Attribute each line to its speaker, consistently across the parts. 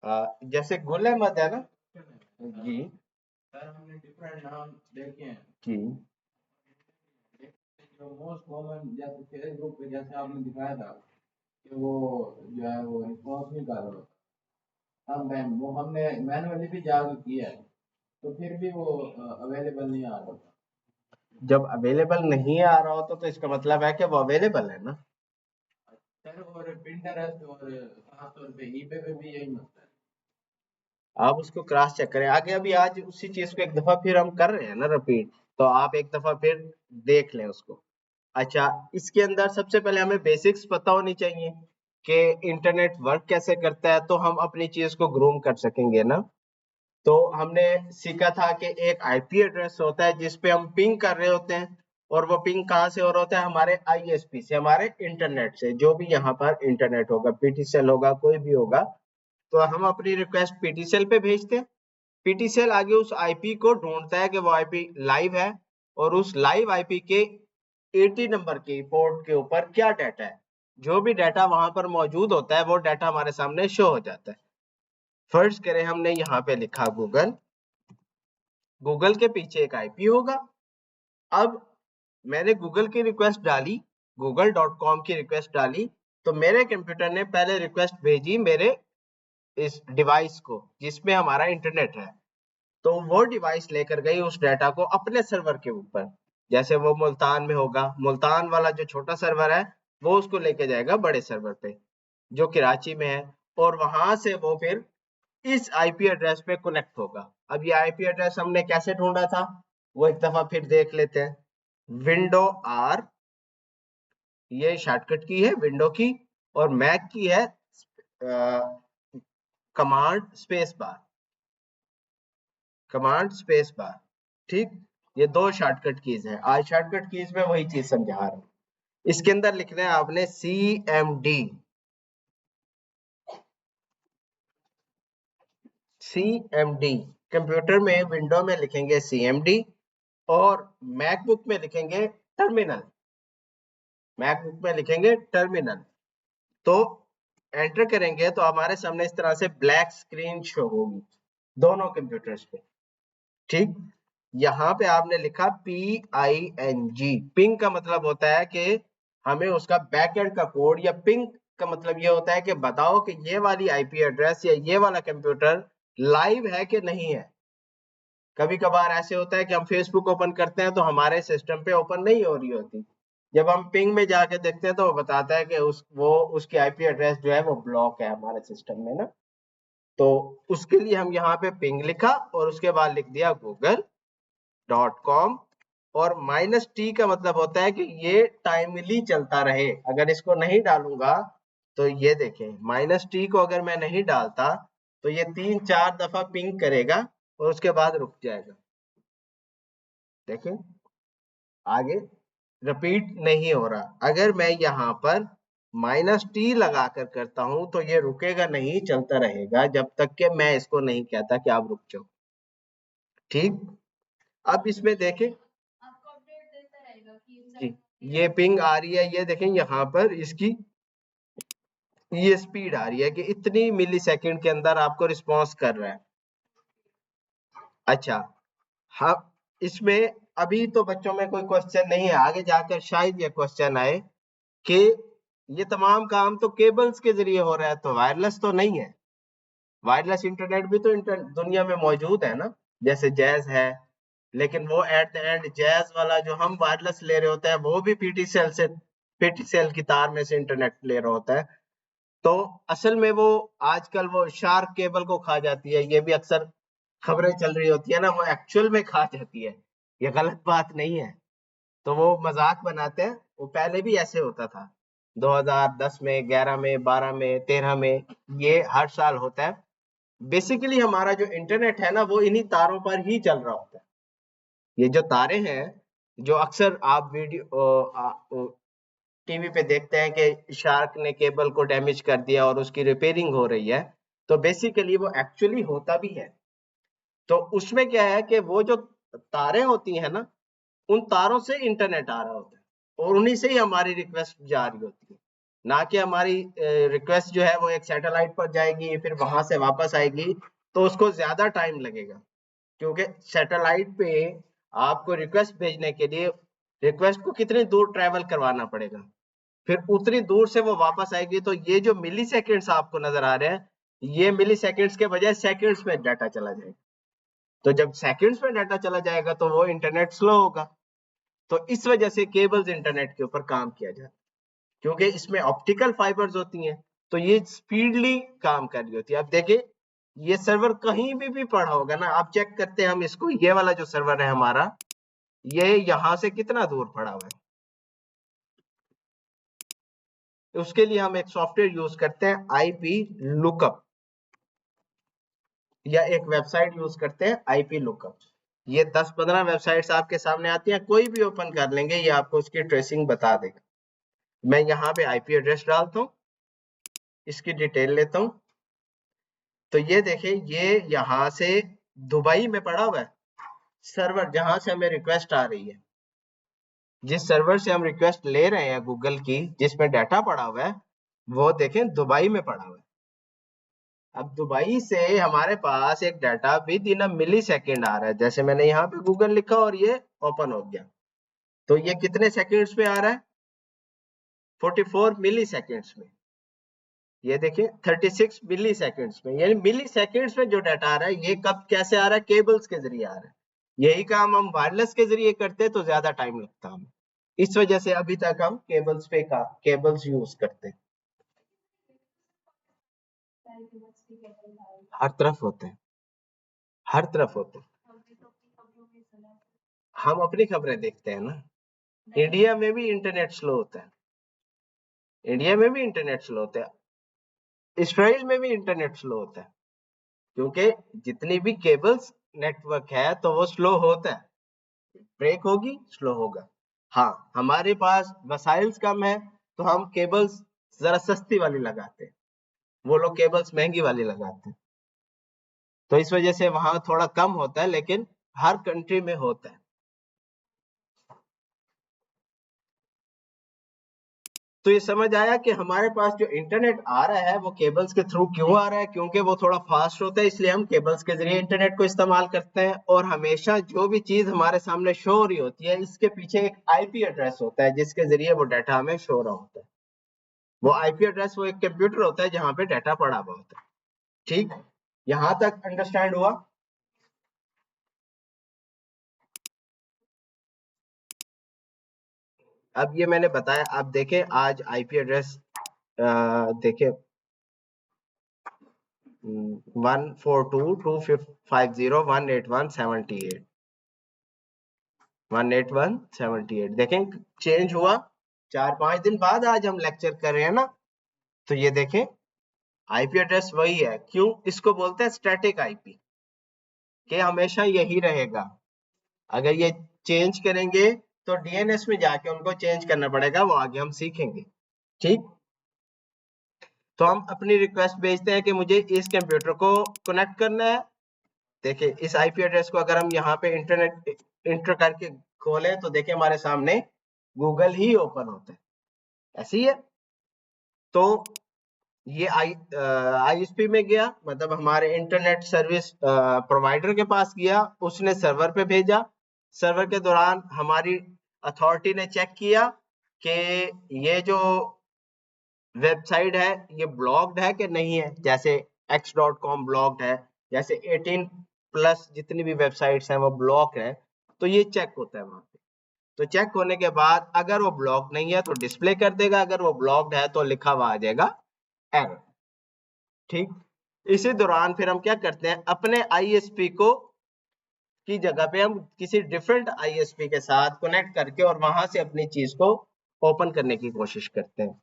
Speaker 1: जैसे गुल अहमद है ना जी
Speaker 2: सर हमने डिफरेंट नाम देखे हैं
Speaker 1: जी
Speaker 2: जो मोस्ट कॉमन जैसे फेसबुक पे जैसे आपने दिखाया था कि वो जो है वो रिस्पॉन्स नहीं कर रहा समटाइम वो हमने मैनुअली भी जारी किया है तो फिर भी वो अवेलेबल नहीं आ रहा था
Speaker 1: जब अवेलेबल नहीं आ रहा होता तो इसका मतलब है कि वो अवेलेबल है ना।
Speaker 2: सर और पिंटरेस्ट और खासतौर पे ईबे पे भी यही मसला है
Speaker 1: आप उसको क्रॉस चेक करें आगे। अभी आज उसी चीज को एक दफा फिर हम कर रहे हैं ना रिपीट, तो आप एक दफा फिर देख लें उसको। अच्छा, इसके अंदर सबसे पहले हमें बेसिक्स पता होनी चाहिए कि इंटरनेट वर्क कैसे करता है, तो हम अपनी चीज को ग्रूम कर सकेंगे ना। तो हमने सीखा था कि एक आईपी एड्रेस होता है जिस पे हम पिंग कर रहे होते हैं, और वो पिंग कहाँ से हो रहा होता है, हमारे आईएसपी से, हमारे इंटरनेट से, जो भी यहाँ पर इंटरनेट होगा, पीटीसीएल होगा, कोई भी होगा। तो हम अपनी रिक्वेस्ट पीटीसीएल पे भेजते हैं। पीटीसीएल आगे उस आईपी को ढूंढता है कि वो आईपी लाइव है, और उस लाइव आईपी के 80 नंबर के पोर्ट के ऊपर क्या डाटा है। जो भी डाटा वहां पर मौजूद होता है वो डाटा हमारे सामने शो हो जाता है। फर्स्ट करें, हमने यहाँ पे लिखा गूगल, गूगल के पीछे एक आईपी होगा। अब मैंने गूगल की रिक्वेस्ट डाली, google.com की रिक्वेस्ट डाली, तो मेरे कंप्यूटर ने पहले रिक्वेस्ट भेजी मेरे इस डिवाइस को जिसमें हमारा इंटरनेट है। तो वो डिवाइस लेकर गई उस डाटा को अपने सर्वर के ऊपर। जैसे वो मुल्तान में होगा, मुल्तान वाला जो छोटा सर्वर है वो उसको लेके जाएगा बड़े सर्वर पे जो कराची में है, और वहां से वो फिर इस आईपी एड्रेस पे कनेक्ट होगा। अब ये आईपी एड्रेस हमने कैसे ढूंढा था, वो एक दफा फिर देख लेते हैं। विंडो आर, ये शॉर्टकट की है विंडो की, और मैक की है command space bar, command space bar. ठीक, ये दो शॉर्टकट कीज है। आज शॉर्टकट कीज में वही चीज समझा रहा हूं। इसके अंदर लिखना है आपने CMD, CMD। कंप्यूटर में विंडो में लिखेंगे CMD, और मैकबुक में लिखेंगे टर्मिनल, मैकबुक में लिखेंगे टर्मिनल। तो एंटर करेंगे तो हमारे सामने इस तरह से ब्लैक स्क्रीन शो होगी दोनों कंप्यूटर्स पे। ठीक, यहाँ पे आपने लिखा PING। पिंग का मतलब होता है कि हमें उसका बैकएंड का कोड, या पिंग का मतलब ये होता है कि बताओ कि ये वाली आईपी एड्रेस या ये वाला कंप्यूटर लाइव है कि नहीं है। कभी कभार ऐसे होता है कि हम फेसबुक ओपन करते हैं तो हमारे सिस्टम पे ओपन नहीं हो रही होती। जब हम पिंग में जाके देखते हैं तो वो बताता है कि उसकी आईपी एड्रेस जो है वो ब्लॉक है हमारे सिस्टम में ना। तो उसके लिए हम यहाँ पे पिंग लिखा और उसके बाद लिख दिया google.com, और -t का मतलब होता है कि ये टाइमली चलता रहे। अगर इसको नहीं डालूंगा तो ये देखें, -t को अगर मैं नहीं डालता तो ये 3-4 दफा पिंग करेगा और उसके बाद रुक जाएगा। देखें, आगे रिपीट नहीं हो रहा। अगर मैं यहाँ पर -t लगाकर करता हूं तो ये रुकेगा नहीं, चलता रहेगा जब तक कि मैं इसको नहीं कहता कि आप रुक जाओ। ठीक, अब इसमें देखें जी, ये पिंग आ रही है, ये देखें यहाँ पर इसकी ये स्पीड आ रही है कि इतनी मिली सेकेंड के अंदर आपको रिस्पॉन्स कर रहा है। अच्छा, हाँ, इसमें अभी तो बच्चों में कोई क्वेश्चन नहीं है, आगे जाकर शायद ये क्वेश्चन आए कि ये तमाम काम तो केबल्स के जरिए हो रहा है, तो वायरलेस तो नहीं है। वायरलेस इंटरनेट भी तो दुनिया में मौजूद है ना, जैसे जैज है। लेकिन वो एट द एंड जैज वाला जो हम वायरलेस ले रहे होते हैं वो भी पीटीसीएल की तार में से इंटरनेट ले रहा होता है। तो असल में वो आजकल वो शार्क केबल को खा जाती है, ये भी अक्सर खबरें चल रही होती है ना, वो एक्चुअल में खा जाती है। ये गलत बात नहीं है। तो वो मजाक बनाते हैं, वो पहले भी ऐसे होता था 2010 में, 11 में, 12 में, 13 में, ये हर साल होता है। बेसिकली हमारा जो इंटरनेट है ना वो इन्हीं तारों पर ही चल रहा होता है। ये जो तारे हैं, जो अक्सर आप वीडियो टीवी पे देखते हैं कि शार्क ने केबल को डैमेज कर दिया और उसकी रिपेयरिंग हो रही है, तो बेसिकली वो एक्चुअली होता भी है। तो उसमें क्या है कि वो जो तारे होती हैं ना, उन तारों से इंटरनेट आ रहा होता है और उन्हीं से ही हमारी रिक्वेस्ट जा रही होती है। ना कि हमारी रिक्वेस्ट जो है वो एक सैटेलाइट पर जाएगी फिर वहां से वापस आएगी, तो उसको ज्यादा टाइम लगेगा, क्योंकि सैटेलाइट पे आपको रिक्वेस्ट भेजने के लिए रिक्वेस्ट को कितनी दूर ट्रेवल करवाना पड़ेगा, फिर उतनी दूर से वो वापस आएगी। तो ये जो मिली सेकेंड्स आपको नजर आ रहे हैं, ये मिली सेकेंड्स के बजाय सेकेंड्स में डाटा चला जाएगा। तो जब सेकेंड्स में डाटा चला जाएगा तो वो इंटरनेट स्लो होगा। तो इस वजह से केबल्स इंटरनेट के ऊपर काम किया जाता है, क्योंकि इसमें ऑप्टिकल फाइबर्स होती हैं, तो ये स्पीडली काम कर रही होती है। अब देखिए ये सर्वर कहीं भी पड़ा होगा ना, आप चेक करते हैं हम इसको, ये वाला जो सर्वर है हमारा, ये यहां से कितना दूर पड़ा हुआ है। उसके लिए हम एक सॉफ्टवेयर यूज करते हैं आईपी लुकअप, या एक वेबसाइट यूज करते हैं आईपी लुकअप। ये 10-15 वेबसाइट्स आपके सामने आती हैं, कोई भी ओपन कर लेंगे ये आपको उसकी ट्रेसिंग बता देगा। मैं यहाँ पे आईपी एड्रेस डालता हूँ, इसकी डिटेल लेता हूँ, तो ये देखिए ये यहाँ से दुबई में पड़ा हुआ है सर्वर, जहां से हमें रिक्वेस्ट आ रही है। जिस सर्वर से हम रिक्वेस्ट ले रहे हैं गूगल की, जिसमें डाटा पड़ा हुआ है, वो देखें दुबई में पड़ा हुआ है। अब दुबई से हमारे पास एक data within a millisecond आ रहा है, जैसे मैंने यहाँ पे गूगल लिखा और ये ओपन हो गया, तो ये कितने सेकेंड्स में आ रहा है, 44 मिली सेकेंड्स में। ये देखिए 36 मिली सेकेंड्स में, यानी मिली सेकेंड्स में जो डाटा आ रहा है, ये कब कैसे आ रहा है, केबल्स के जरिए आ रहा है। यही काम हम वायरलेस के जरिए करते तो ज्यादा टाइम लगता हमें, इस वजह से अभी तक हम केबल्स यूज करते हैं। हर तरफ होते हैं, हर तरफ होते हैं। हम अपनी खबरें देखते हैं ना। इंडिया में भी इंटरनेट स्लो होता है, इंडिया में भी इंटरनेट स्लो होता है, इसराइल में भी इंटरनेट स्लो होता है, क्योंकि जितनी भी केबल्स नेटवर्क है तो वो स्लो होता है, ब्रेक होगी स्लो होगा। हाँ, हमारे पास वसाइल्स कम है तो हम केबल्स जरा सस्ती वाली लगाते हैं, वो लोग केबल्स महंगी वाली लगाते हैं, तो इस वजह से वहां थोड़ा कम होता है, लेकिन हर कंट्री में होता है। तो ये समझ आया कि हमारे पास जो इंटरनेट आ रहा है वो केबल्स के थ्रू क्यों आ रहा है, क्योंकि वो थोड़ा फास्ट होता है, इसलिए हम केबल्स के जरिए इंटरनेट को इस्तेमाल करते हैं। और हमेशा जो भी चीज हमारे सामने शो हो रही होती है, इसके पीछे एक आईपी एड्रेस होता है जिसके जरिए वो डाटा हमें शो हो रहा होता है। वो आईपी एड्रेस वो एक कंप्यूटर होता है जहां पे डाटा पड़ा हुआ होता है। ठीक, यहां तक अंडरस्टैंड हुआ? अब ये मैंने बताया, आप देखें आज आईपी एड्रेस देखें 14225018178 देखें चेंज हुआ। 4-5 दिन बाद आज हम लेक्चर कर रहे हैं ना, तो ये देखें आईपी एड्रेस वही है। क्यों इसको बोलते हैं स्टैटिक आईपी, कि हमेशा यही रहेगा। अगर ये चेंज करेंगे तो डीएनएस में जाके उनको चेंज करना पड़ेगा, वो आगे हम सीखेंगे। ठीक, तो हम अपनी रिक्वेस्ट भेजते हैं कि मुझे इस कंप्यूटर को कनेक्ट करना है। देखिए इस आईपी एड्रेस को अगर हम यहाँ पे इंटरनेट इंटर करके खोलें तो देखिए हमारे सामने गूगल ही ओपन होता है, ऐसे ही है। तो ये आईएसपी में गया, मतलब हमारे इंटरनेट सर्विस प्रोवाइडर के पास गया, उसने सर्वर पे भेजा। सर्वर के दौरान हमारी अथॉरिटी ने चेक किया कि ये जो वेबसाइट है ये ब्लॉक्ड है कि नहीं है, जैसे x.com ब्लॉक्ड है, जैसे 18 प्लस जितनी भी वेबसाइट्स हैं वो ब्लॉक है, तो ये चेक होता है वहां पे। तो चेक होने के बाद अगर वो ब्लॉक नहीं है तो डिस्प्ले कर देगा, अगर वो ब्लॉक्ड है तो लिखा हुआ आ जाएगा एरर। ठीक, इसी दौरान फिर हम क्या करते हैं, अपने आईएसपी को की जगह पे हम किसी डिफरेंट आईएसपी के साथ कनेक्ट करके और वहां से अपनी चीज को ओपन करने की कोशिश करते हैं,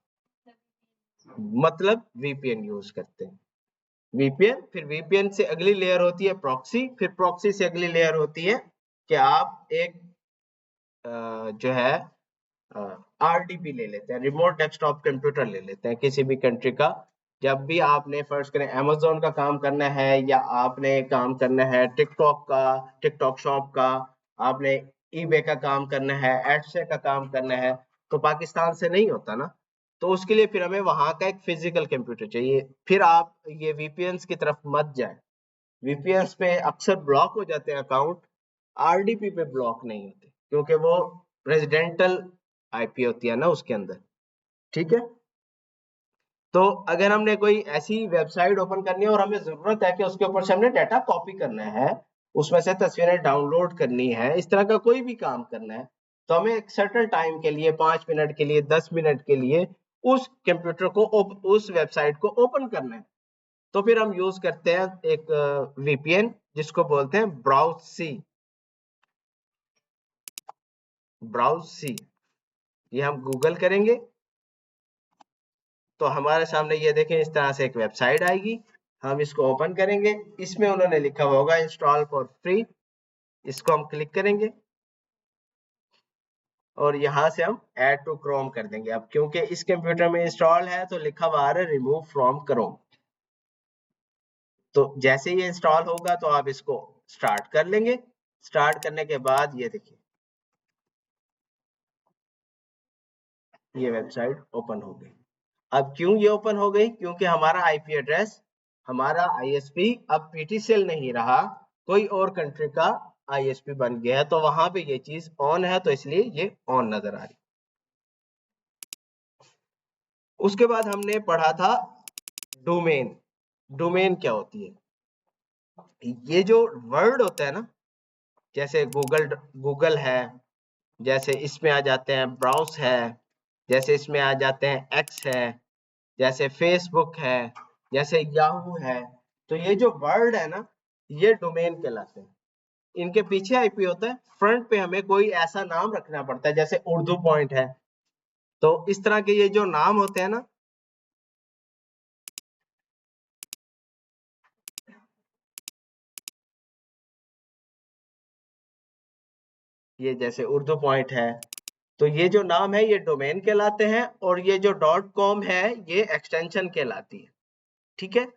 Speaker 1: मतलब वीपीएन यूज करते हैं। वीपीएन, फिर वीपीएन से अगली लेयर होती है प्रॉक्सी, फिर प्रॉक्सी से अगली लेयर होती है कि आप एक जो है आरडीपी ले लेते हैं, रिमोट डेस्कटॉप कंप्यूटर ले लेते हैं किसी भी कंट्री का। जब भी आपने फर्ज करें अमेज़न का काम करना है, या आपने काम करना है टिकटॉक का, टिकटॉक शॉप का, आपने ईबे का काम करना है, एडसे का काम करना है, तो पाकिस्तान से नहीं होता ना, तो उसके लिए फिर हमें वहां का एक फिजिकल कंप्यूटर चाहिए। फिर आप ये वीपीएन की तरफ मत जाए, वीपीएन पे अक्सर ब्लॉक हो जाते हैं अकाउंट, आरडीपी पे ब्लॉक नहीं होते, क्योंकि वो रेजिडेंटल आईपी होती है ना उसके अंदर। ठीक है, तो अगर हमने कोई ऐसी वेबसाइट ओपन करनी है और हमें जरूरत है कि उसके ऊपर से हमने डाटा कॉपी करना है, उसमें से तस्वीरें डाउनलोड करनी है, इस तरह का कोई भी काम करना है, तो हमें एक सर्टेन टाइम के लिए, 5 मिनट के लिए, 10 मिनट के लिए उस कंप्यूटर को उस वेबसाइट को ओपन करना है। तो फिर हम यूज करते हैं एक वीपीएन जिसको बोलते हैं ब्राउज सी। ब्राउज सी, ये हम गूगल करेंगे तो हमारे सामने ये देखें इस तरह से एक वेबसाइट आएगी। हम इसको ओपन करेंगे, इसमें उन्होंने लिखा हुआ होगा इंस्टॉल फॉर फ्री, इसको हम क्लिक करेंगे और यहाँ से हम ऐड टू क्रोम कर देंगे। अब क्योंकि इस कंप्यूटर में इंस्टॉल है तो लिखा हुआ है रिमूव फ्रॉम क्रोम। तो जैसे ही इंस्टॉल होगा तो आप इसको स्टार्ट कर लेंगे। स्टार्ट करने के बाद ये देखिए ये वेबसाइट ओपन हो गई। अब क्यों ये ओपन हो गई? क्योंकि हमारा आईपी एड्रेस, हमारा आईएसपी अब पीटीसीएल नहीं रहा, कोई और कंट्री का आईएसपी बन गया है, तो वहां पे ये चीज ऑन है, तो इसलिए ये ऑन नजर आ रही। उसके बाद हमने पढ़ा था डोमेन। डोमेन क्या होती है? ये जो वर्ड होता है ना, जैसे गूगल, गूगल है, जैसे इसमें आ जाते हैं ब्राउज है, जैसे इसमें आ जाते हैं एक्स है, जैसे फेसबुक है, जैसे याहू है, तो ये जो वर्ड है ना, ये डोमेन कहलाते हैं। इनके पीछे आईपी होता है, फ्रंट पे हमें कोई ऐसा नाम रखना पड़ता है, जैसे उर्दू पॉइंट है। तो इस तरह के ये जो नाम होते हैं ना, ये जैसे उर्दू पॉइंट है, तो ये जो नाम है ये डोमेन कहलाते हैं, और ये जो डॉट कॉम है ये एक्सटेंशन कहलाती है। ठीक है,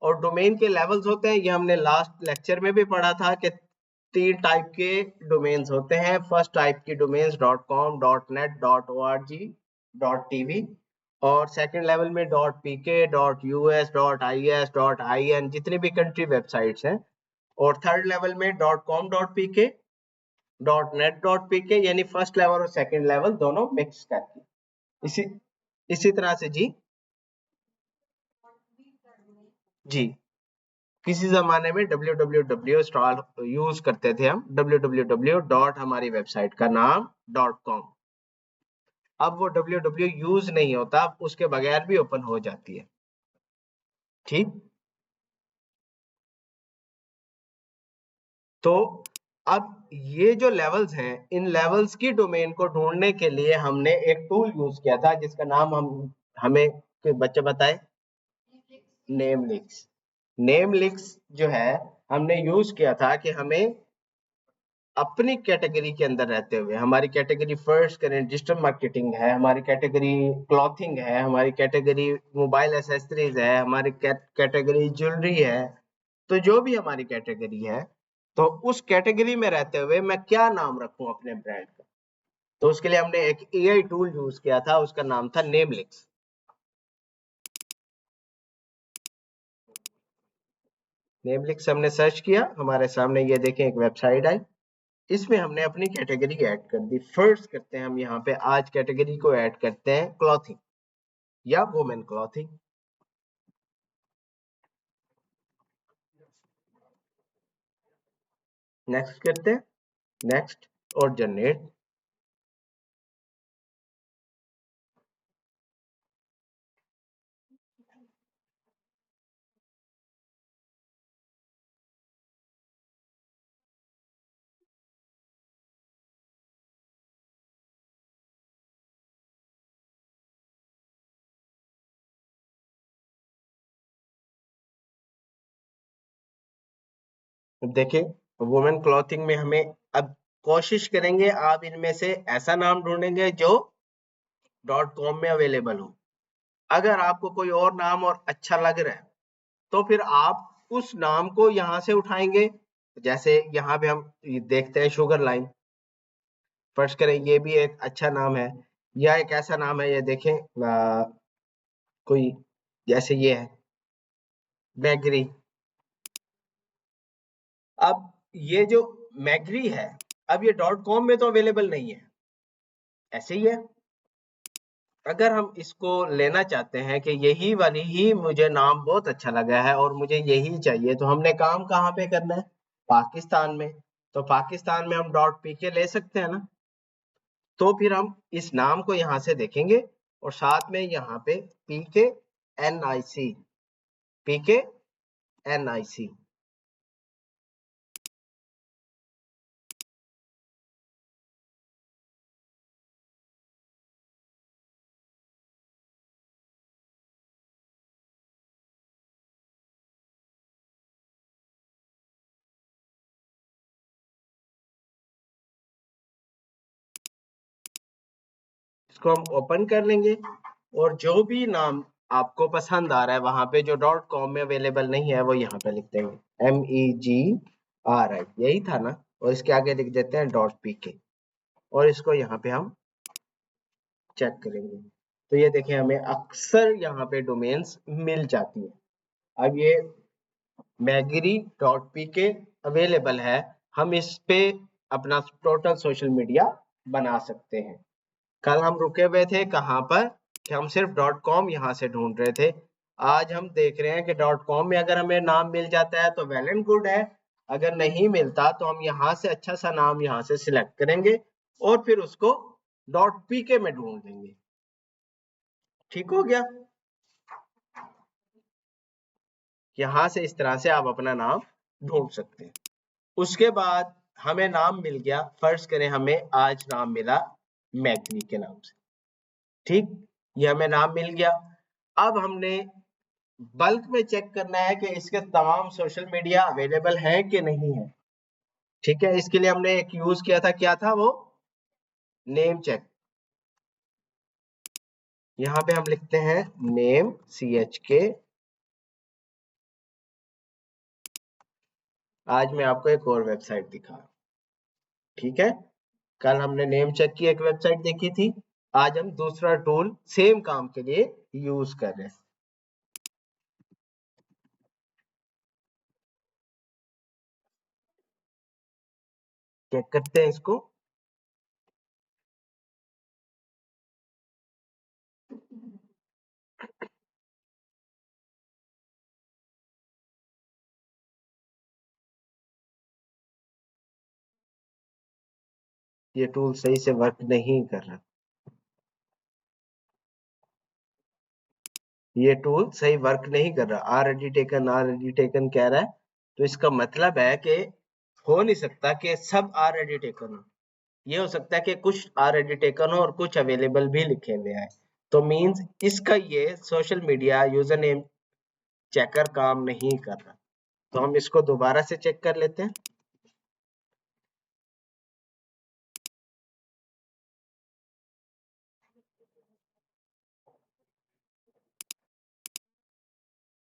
Speaker 1: और डोमेन के लेवल्स होते हैं, ये हमने लास्ट लेक्चर में भी पढ़ा था कि 3 टाइप के डोमेन्स होते हैं। फर्स्ट टाइप की domains .com, .net, .org, .tv, और सेकंड लेवल में .pk, .us, .is, .in, जितनी भी कंट्री वेबसाइट्स हैं, और थर्ड लेवल में .com, .pk, .net, .pk, यानी फर्स्ट लेवल और सेकंड लेवल दोनों मिक्स करके। इसी इसी तरह से जी जी किसी जमाने में www इंस्टॉल यूज करते थे हम, www डॉट हमारी वेबसाइट का नाम .com। अब वो www यूज नहीं होता, अब उसके बगैर भी ओपन हो जाती है। ठीक, तो अब ये जो लेवल्स हैं, इन लेवल्स की डोमेन को ढूंढने के लिए हमने एक टूल यूज किया था जिसका नाम हमें कोई बच्चे बताए, नेमलिंक्स। नेमलिंक्स जो है हमने यूज किया था कि हमें अपनी कैटेगरी के अंदर रहते हुए, हमारी कैटेगरी फर्स्ट करें डिजिटल मार्केटिंग है, हमारी कैटेगरी क्लॉथिंग है, हमारी कैटेगरी मोबाइल एसेसरीज है, हमारी कैटेगरी ज्वेलरी है, तो जो भी हमारी कैटेगरी है, तो उस कैटेगरी में रहते हुए मैं क्या नाम रखूं अपने ब्रांड का। तो उसके लिए हमने एक एआई टूल यूज किया था, उसका नाम था नेमलिंक्स। नेमलिंक्स हमने सर्च किया, हमारे सामने ये देखें एक वेबसाइट आई, इसमें हमने अपनी कैटेगरी ऐड कर दी। फर्स्ट करते हैं हम यहाँ पे, आज कैटेगरी को ऐड करते हैं क्लॉथिंग या वुमेन क्लॉथिंग। नेक्स्ट करते हैं, नेक्स्ट और जनरेट। देखिए वुमेन क्लॉथिंग में हमें, अब कोशिश करेंगे आप इनमें से ऐसा नाम ढूंढेंगे जो .com में अवेलेबल हो। अगर आपको कोई और नाम और अच्छा लग रहा है तो फिर आप उस नाम को यहाँ से उठाएंगे। जैसे यहाँ पे हम देखते हैं शुगर लाइन, फर्स्ट करें, ये भी एक अच्छा नाम है। यह एक ऐसा नाम है, ये देखें कोई जैसे ये है मैग्री। अब ये जो मैग्री है, अब ये डॉट कॉम में तो अवेलेबल नहीं है, ऐसे ही है। अगर हम इसको लेना चाहते हैं कि यही वाली ही मुझे नाम बहुत अच्छा लगा है और मुझे यही चाहिए, तो हमने काम कहाँ पे करना है? पाकिस्तान में। तो पाकिस्तान में हम डॉट पीके ले सकते हैं ना। तो फिर हम इस नाम को यहाँ से देखेंगे और साथ में यहाँ पे पीके एनआईसी, पीके एनआईसी। इसको हम ओपन कर लेंगे और जो भी नाम आपको पसंद आ रहा है वहां पे जो डॉट कॉम में अवेलेबल नहीं है वो यहाँ पे लिख देंगे, MEGRI, यही था ना। और इसके आगे लिख देते हैं डॉट पीके और इसको यहाँ पे हम चेक करेंगे। तो ये देखें हमें अक्सर यहाँ पे डोमेन्स मिल जाती है। अब ये मैगरी डॉट पीके अवेलेबल है, हम इस पे अपना टोटल सोशल मीडिया बना सकते हैं। कल हम रुके हुए थे कहाँ पर कि हम सिर्फ डॉट कॉम यहाँ से ढूंढ रहे थे। आज हम देख रहे हैं कि डॉट कॉम में अगर हमें नाम मिल जाता है तो वेल एंड गुड है, अगर नहीं मिलता तो हम यहाँ से अच्छा सा नाम यहाँ से सिलेक्ट करेंगे और फिर उसको डॉट पीके में ढूंढ देंगे। ठीक हो गया। यहाँ से इस तरह से आप अपना नाम ढूंढ सकते हैं। उसके बाद हमें नाम मिल गया, फर्ज करें हमें आज नाम मिला मैग्नी के नाम से, ठीक, ये हमें नाम मिल गया। अब हमने बल्क में चेक करना है कि इसके तमाम सोशल मीडिया अवेलेबल है कि नहीं है। ठीक है, इसके लिए हमने एक यूज किया था, क्या था वो, नेम चेक। यहाँ पे हम लिखते हैं नेम CHK। आज मैं आपको एक और वेबसाइट दिखा, ठीक है। कल हमने नेम चेक की एक वेबसाइट देखी थी, आज हम दूसरा टूल सेम काम के लिए यूज कर रहे हैं। चेक करते हैं इसको। ये टूल सही से वर्क नहीं कर रहा, ये टूल सही वर्क नहीं कर रहा, ऑलरेडी टेकन, ऑलरेडी टेकन कह रहा है। तो इसका मतलब है कि हो नहीं सकता कि सब ऑलरेडी टेकन हो। ये हो सकता है कि कुछ ऑलरेडी टेकन हो और कुछ अवेलेबल भी लिखे हुए हैं। तो मींस इसका ये social media user name checker काम नहीं कर रहा। तो हम इसको दोबारा से चेक कर लेते हैं।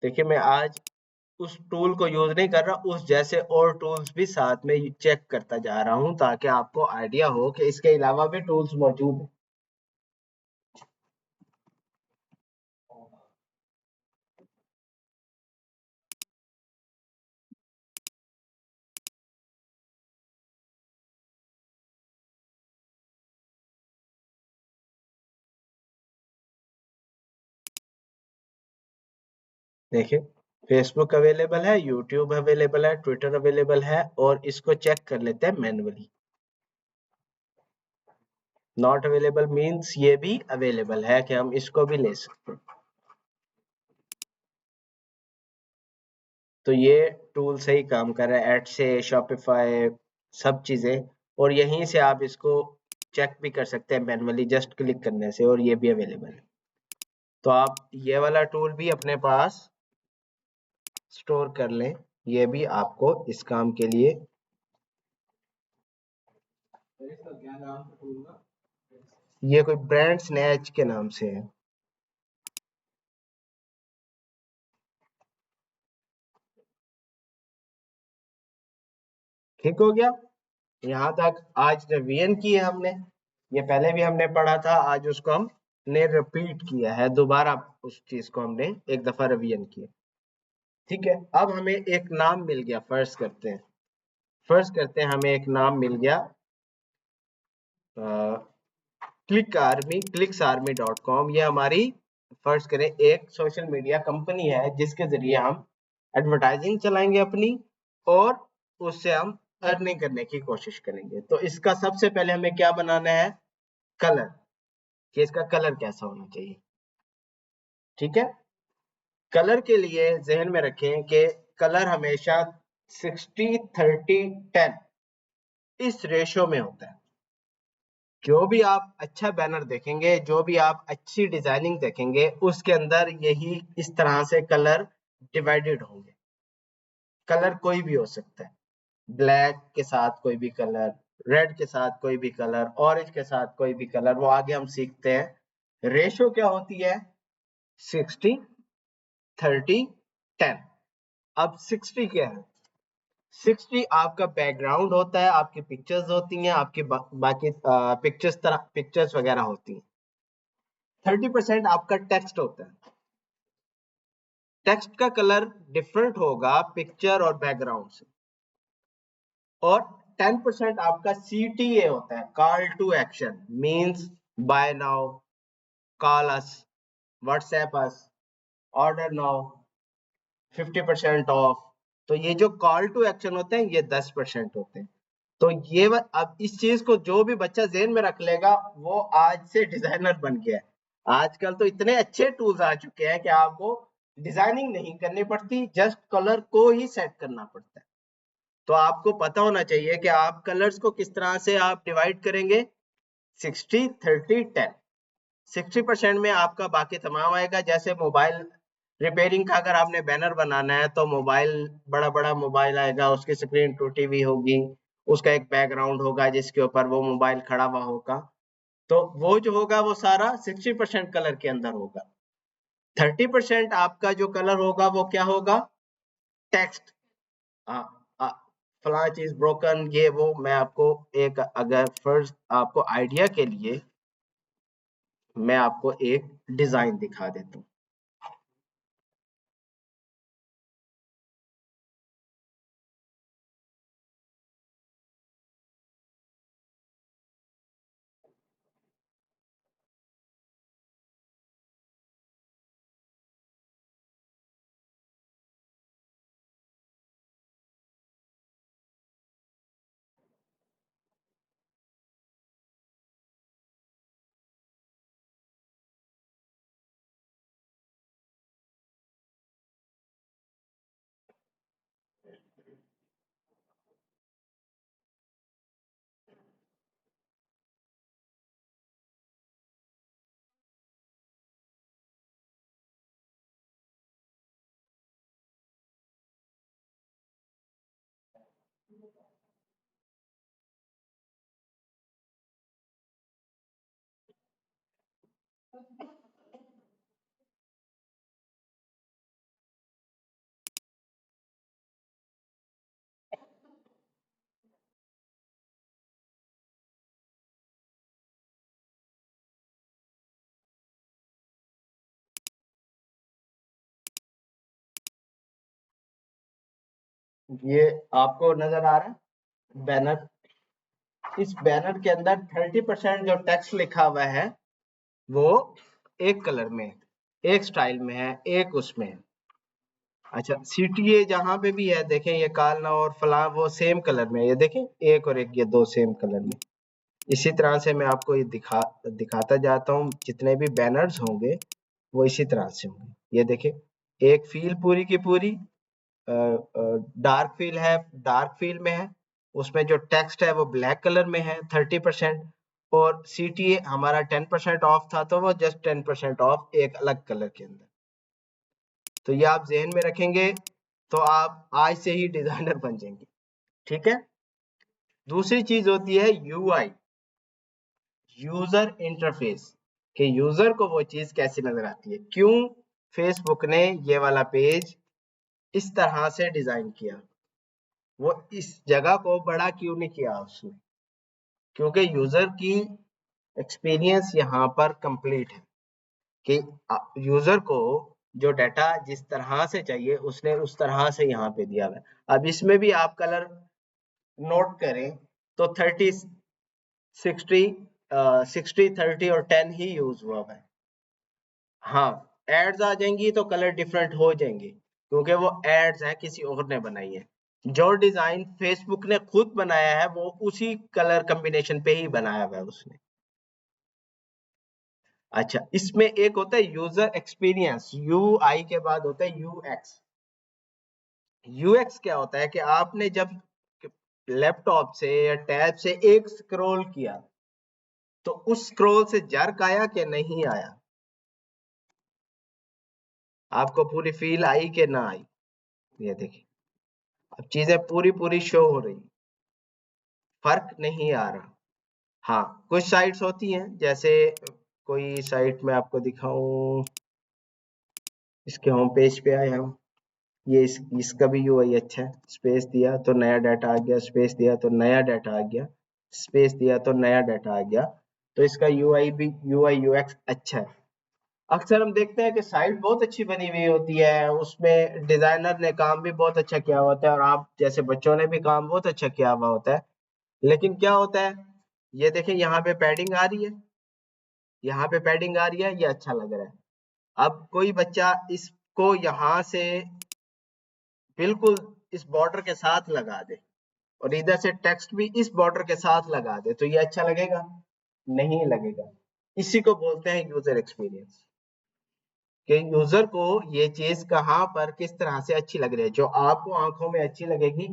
Speaker 1: देखिए मैं आज उस टूल को यूज नहीं कर रहा, उस जैसे और टूल्स भी साथ में चेक करता जा रहा हूं ताकि आपको आइडिया हो कि इसके अलावा भी टूल्स मौजूद हैं। देखिए फेसबुक अवेलेबल है, यूट्यूब अवेलेबल है, ट्विटर अवेलेबल है और इसको चेक कर लेते हैं मैन्युअली। नॉट अवेलेबल मींस ये भी अवेलेबल है कि हम इसको भी ले सकते हैं। तो ये टूल सही काम कर रहा है, एड से शॉपिफाई सब चीजें, और यहीं से आप इसको चेक भी कर सकते हैं मैन्युअली जस्ट क्लिक करने से, और ये भी अवेलेबल है। तो आप ये वाला टूल भी अपने पास स्टोर कर लें, ये भी आपको इस काम के लिए।
Speaker 2: तो इसका क्या नाम था टूल का?
Speaker 1: ये कोई ब्रांड स्नैच के नाम से है। ठीक हो गया। यहाँ तक आज रिवीजन की है हमने। ये पहले भी हमने पढ़ा था, आज उसको हमने रिपीट किया है, दोबारा उस चीज को हमने एक दफा रिवीजन किया। ठीक है, अब हमें एक नाम मिल गया, फर्ज करते हैं हमें एक नाम मिल गया clicksarmy.com। ये हमारी फर्ज करें एक सोशल मीडिया कंपनी है जिसके जरिए हम एडवर्टाइजिंग चलाएंगे अपनी, और उससे हम अर्निंग करने की कोशिश करेंगे। तो इसका सबसे पहले हमें क्या बनाना है, कलर, कि इसका कलर कैसा होना चाहिए। ठीक है, कलर के लिए जहन में रखें कि कलर हमेशा 60-30-10 इस रेशो में होता है। जो भी आप अच्छा बैनर देखेंगे, जो भी आप अच्छी डिजाइनिंग देखेंगे, उसके अंदर यही इस तरह से कलर डिवाइडेड होंगे। कलर कोई भी हो सकता है, ब्लैक के साथ कोई भी कलर, रेड के साथ कोई भी कलर, ऑरेंज के साथ कोई भी कलर, वो आगे हम सीखते हैं। रेशो क्या होती है, 60-30-10। अब 60 क्या है, 60 आपका बैकग्राउंड होता है, आपकी पिक्चर्स होती हैं, आपकी बाकी पिक्चर्स वगैरह होती हैं। 30% आपका टेक्स्ट होता है। टेक्स्ट का कलर डिफरेंट होगा पिक्चर और बैकग्राउंड से। और 10% आपका CTA होता है, call to action, means buy now, call us, WhatsApp us, order now, 50% off. तो ये जो कॉल टू एक्शन होते हैं ये 10% होते हैं। तो ये अब इस चीज को जो भी बच्चा ज़हन में रख लेगा वो आज से डिजाइनर बन गया है। आजकल तो इतने अच्छे टूल्स आ चुके हैं कि आपको डिजाइनिंग नहीं करनी पड़ती, जस्ट कलर को ही सेट करना पड़ता है। तो आपको पता होना चाहिए कि आप कलर्स को किस तरह से आप डिवाइड करेंगे, 60-30-10। 60% में आपका बाकी तमाम आएगा। जैसे मोबाइल रिपेयरिंग का अगर आपने बैनर बनाना है तो मोबाइल, बड़ा बड़ा मोबाइल आएगा, उसकी स्क्रीन टूटी हुई होगी, उसका एक बैकग्राउंड होगा जिसके ऊपर वो मोबाइल खड़ा हुआ होगा। तो वो जो होगा वो सारा 60% कलर के अंदर होगा। 30% आपका जो कलर होगा वो क्या होगा, टेक्स्ट। फला चीज ब्रोकन, ये वो, मैं आपको एक, अगर फर्स्ट आपको आइडिया के लिए मैं आपको एक डिजाइन दिखा देता हूँ। ये आपको नजर आ रहा है बैनर। इस बैनर के अंदर 30% जो टेक्स्ट लिखा हुआ है वो एक कलर में, एक स्टाइल में है, एक उसमें है। अच्छा, CTA जहां पे भी है देखें, ये कालना और फला वो सेम कलर में है, ये देखें एक और एक, ये दो सेम कलर में। इसी तरह से मैं आपको ये दिखाता जाता हूँ, जितने भी बैनर्स होंगे वो इसी तरह से होंगे। ये देखें, एक फील पूरी की पूरी डार्क फील है, डार्क फील में है, उसमें जो टेक्स्ट है वो ब्लैक कलर में है 30%, और CTA हमारा 10% ऑफ था तो वो जस्ट 10% ऑफ एक अलग कलर के अंदर। तो ये आप जहन में रखेंगे तो आप आज से ही डिजाइनर बन जाएंगे। ठीक है, दूसरी चीज होती है UI, यूजर इंटरफेस, कि यूजर को वो चीज कैसी नजर आती है। क्यों फेसबुक ने ये वाला पेज इस तरह से डिजाइन किया, वो इस जगह को बड़ा क्यों नहीं किया उसने, क्योंकि यूजर की एक्सपीरियंस यहाँ पर कंप्लीट है कि यूजर को जो डाटा जिस तरह से चाहिए उसने उस तरह से यहाँ पे दिया हुआ है। अब इसमें भी आप कलर नोट करें तो 30 60 60 30 और 10 ही यूज हुआ है। हाँ, एड्स आ जाएंगी तो कलर डिफरेंट हो जाएंगे क्योंकि वो एड्स है किसी और ने बनाई है। जो डिजाइन फेसबुक ने खुद बनाया है वो उसी कलर कॉम्बिनेशन पे ही बनाया हुआ है उसने। अच्छा, इसमें एक होता है यूजर एक्सपीरियंस, यूआई के बाद होता है यूएक्स। यूएक्स क्या होता है कि आपने जब लैपटॉप से या टैब से एक स्क्रॉल किया तो उस स्क्रॉल से जर्क आया कि नहीं आया, आपको पूरी फील आई कि ना आई। ये देखिए अब चीजें पूरी पूरी शो हो रही, फर्क नहीं आ रहा। हाँ, कुछ साइट्स होती हैं जैसे कोई साइट में आपको दिखाऊं, इसके होम पेज पे आए हम, ये इसका भी यूआई अच्छा है। स्पेस दिया तो नया डाटा आ गया, स्पेस दिया तो नया डाटा आ गया, स्पेस दिया तो नया डाटा आ गया। तो इसका यूआई भी यूआई यूएक्स अच्छा है। अक्सर हम देखते हैं कि साइट बहुत अच्छी बनी हुई होती है, उसमें डिजाइनर ने काम भी बहुत अच्छा किया होता है और आप जैसे बच्चों ने भी काम बहुत अच्छा किया हुआ होता है। लेकिन क्या होता है, ये देखें यहाँ पे पैडिंग आ रही है, यहाँ पे पैडिंग आ रही है, ये अच्छा लग रहा है। अब कोई बच्चा इसको यहाँ से बिल्कुल इस बॉर्डर के साथ लगा दे और इधर से टेक्स्ट भी इस बॉर्डर के साथ लगा दे तो ये अच्छा लगेगा? नहीं लगेगा। इसी को बोलते हैं यूजर एक्सपीरियंस, कि यूजर को ये चीज कहाँ पर किस तरह से अच्छी लग रही है। जो आपको आंखों में अच्छी लगेगी,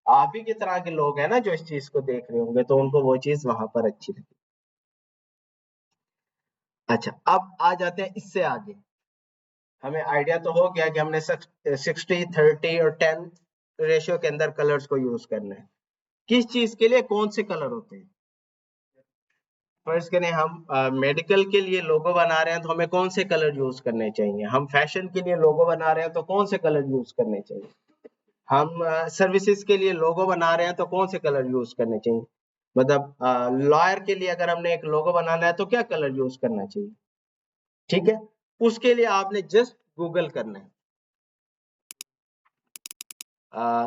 Speaker 1: आप ही की तरह के लोग हैं ना जो इस चीज को देख रहे होंगे, तो उनको वो चीज वहां पर अच्छी लगेगी। अच्छा, अब आ जाते हैं इससे आगे। हमें आइडिया तो हो गया कि हमने 60 30 और 10 रेशियो के अंदर कलर्स को यूज करना है। किस चीज के लिए कौन से कलर होते हैं? फर्स्ट करें हम मेडिकल के लिए लोगो बना रहे हैं तो हमें कौन से कलर यूज करने चाहिए? हम फैशन के लिए लोगो बना रहे हैं तो कौन से कलर यूज करने चाहिए? हम सर्विसेज के लिए लोगो बना रहे हैं तो कौन से कलर यूज करने चाहिए? मतलब लॉयर के लिए अगर हमने एक लोगो बनाना है तो क्या कलर यूज करना चाहिए? ठीक है, उसके लिए आपने जस्ट गूगल करना है।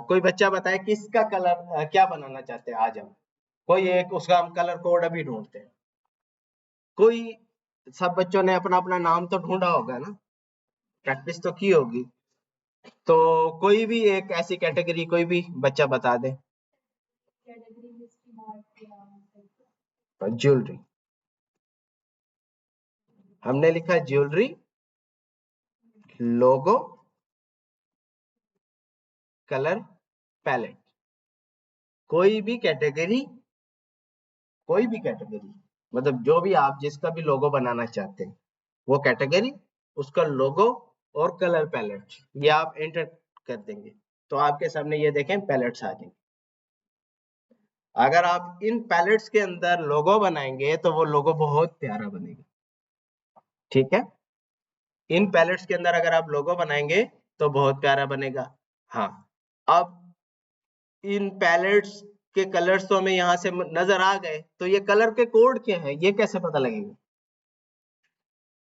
Speaker 1: कोई बच्चा बताए किसका कलर क्या बनाना चाहते हैं आज हम, कोई एक उसका हम कलर कोड अभी ढूंढते हैं। कोई, सब बच्चों ने अपना अपना नाम तो ढूंढा होगा ना, प्रैक्टिस तो की होगी। तो कोई भी एक ऐसी कैटेगरी कोई भी बच्चा बता दे। ज्वेलरी, हमने लिखा ज्वेलरी, लोगो, कलर पैलेट। कोई भी कैटेगरी, कोई भी कैटेगरी, मतलब जो भी आप जिसका भी लोगो बनाना चाहते हैं वो कैटेगरी, उसका लोगो और कलर पैलेट, ये आप एंटर कर देंगे तो आपके सामने ये देखें पैलेट्स आ जाएंगे। अगर आप इन पैलेट्स के अंदर लोगो बनाएंगे तो वो लोगो बहुत प्यारा बनेगा। ठीक है, इन पैलेट्स के अंदर अगर आप लोगो बनाएंगे तो बहुत प्यारा बनेगा। हाँ, अब इन पैलेट्स के कलर्स तो हमें यहाँ से नजर आ गए, तो ये कलर के कोड क्या है ये कैसे पता लगेगा?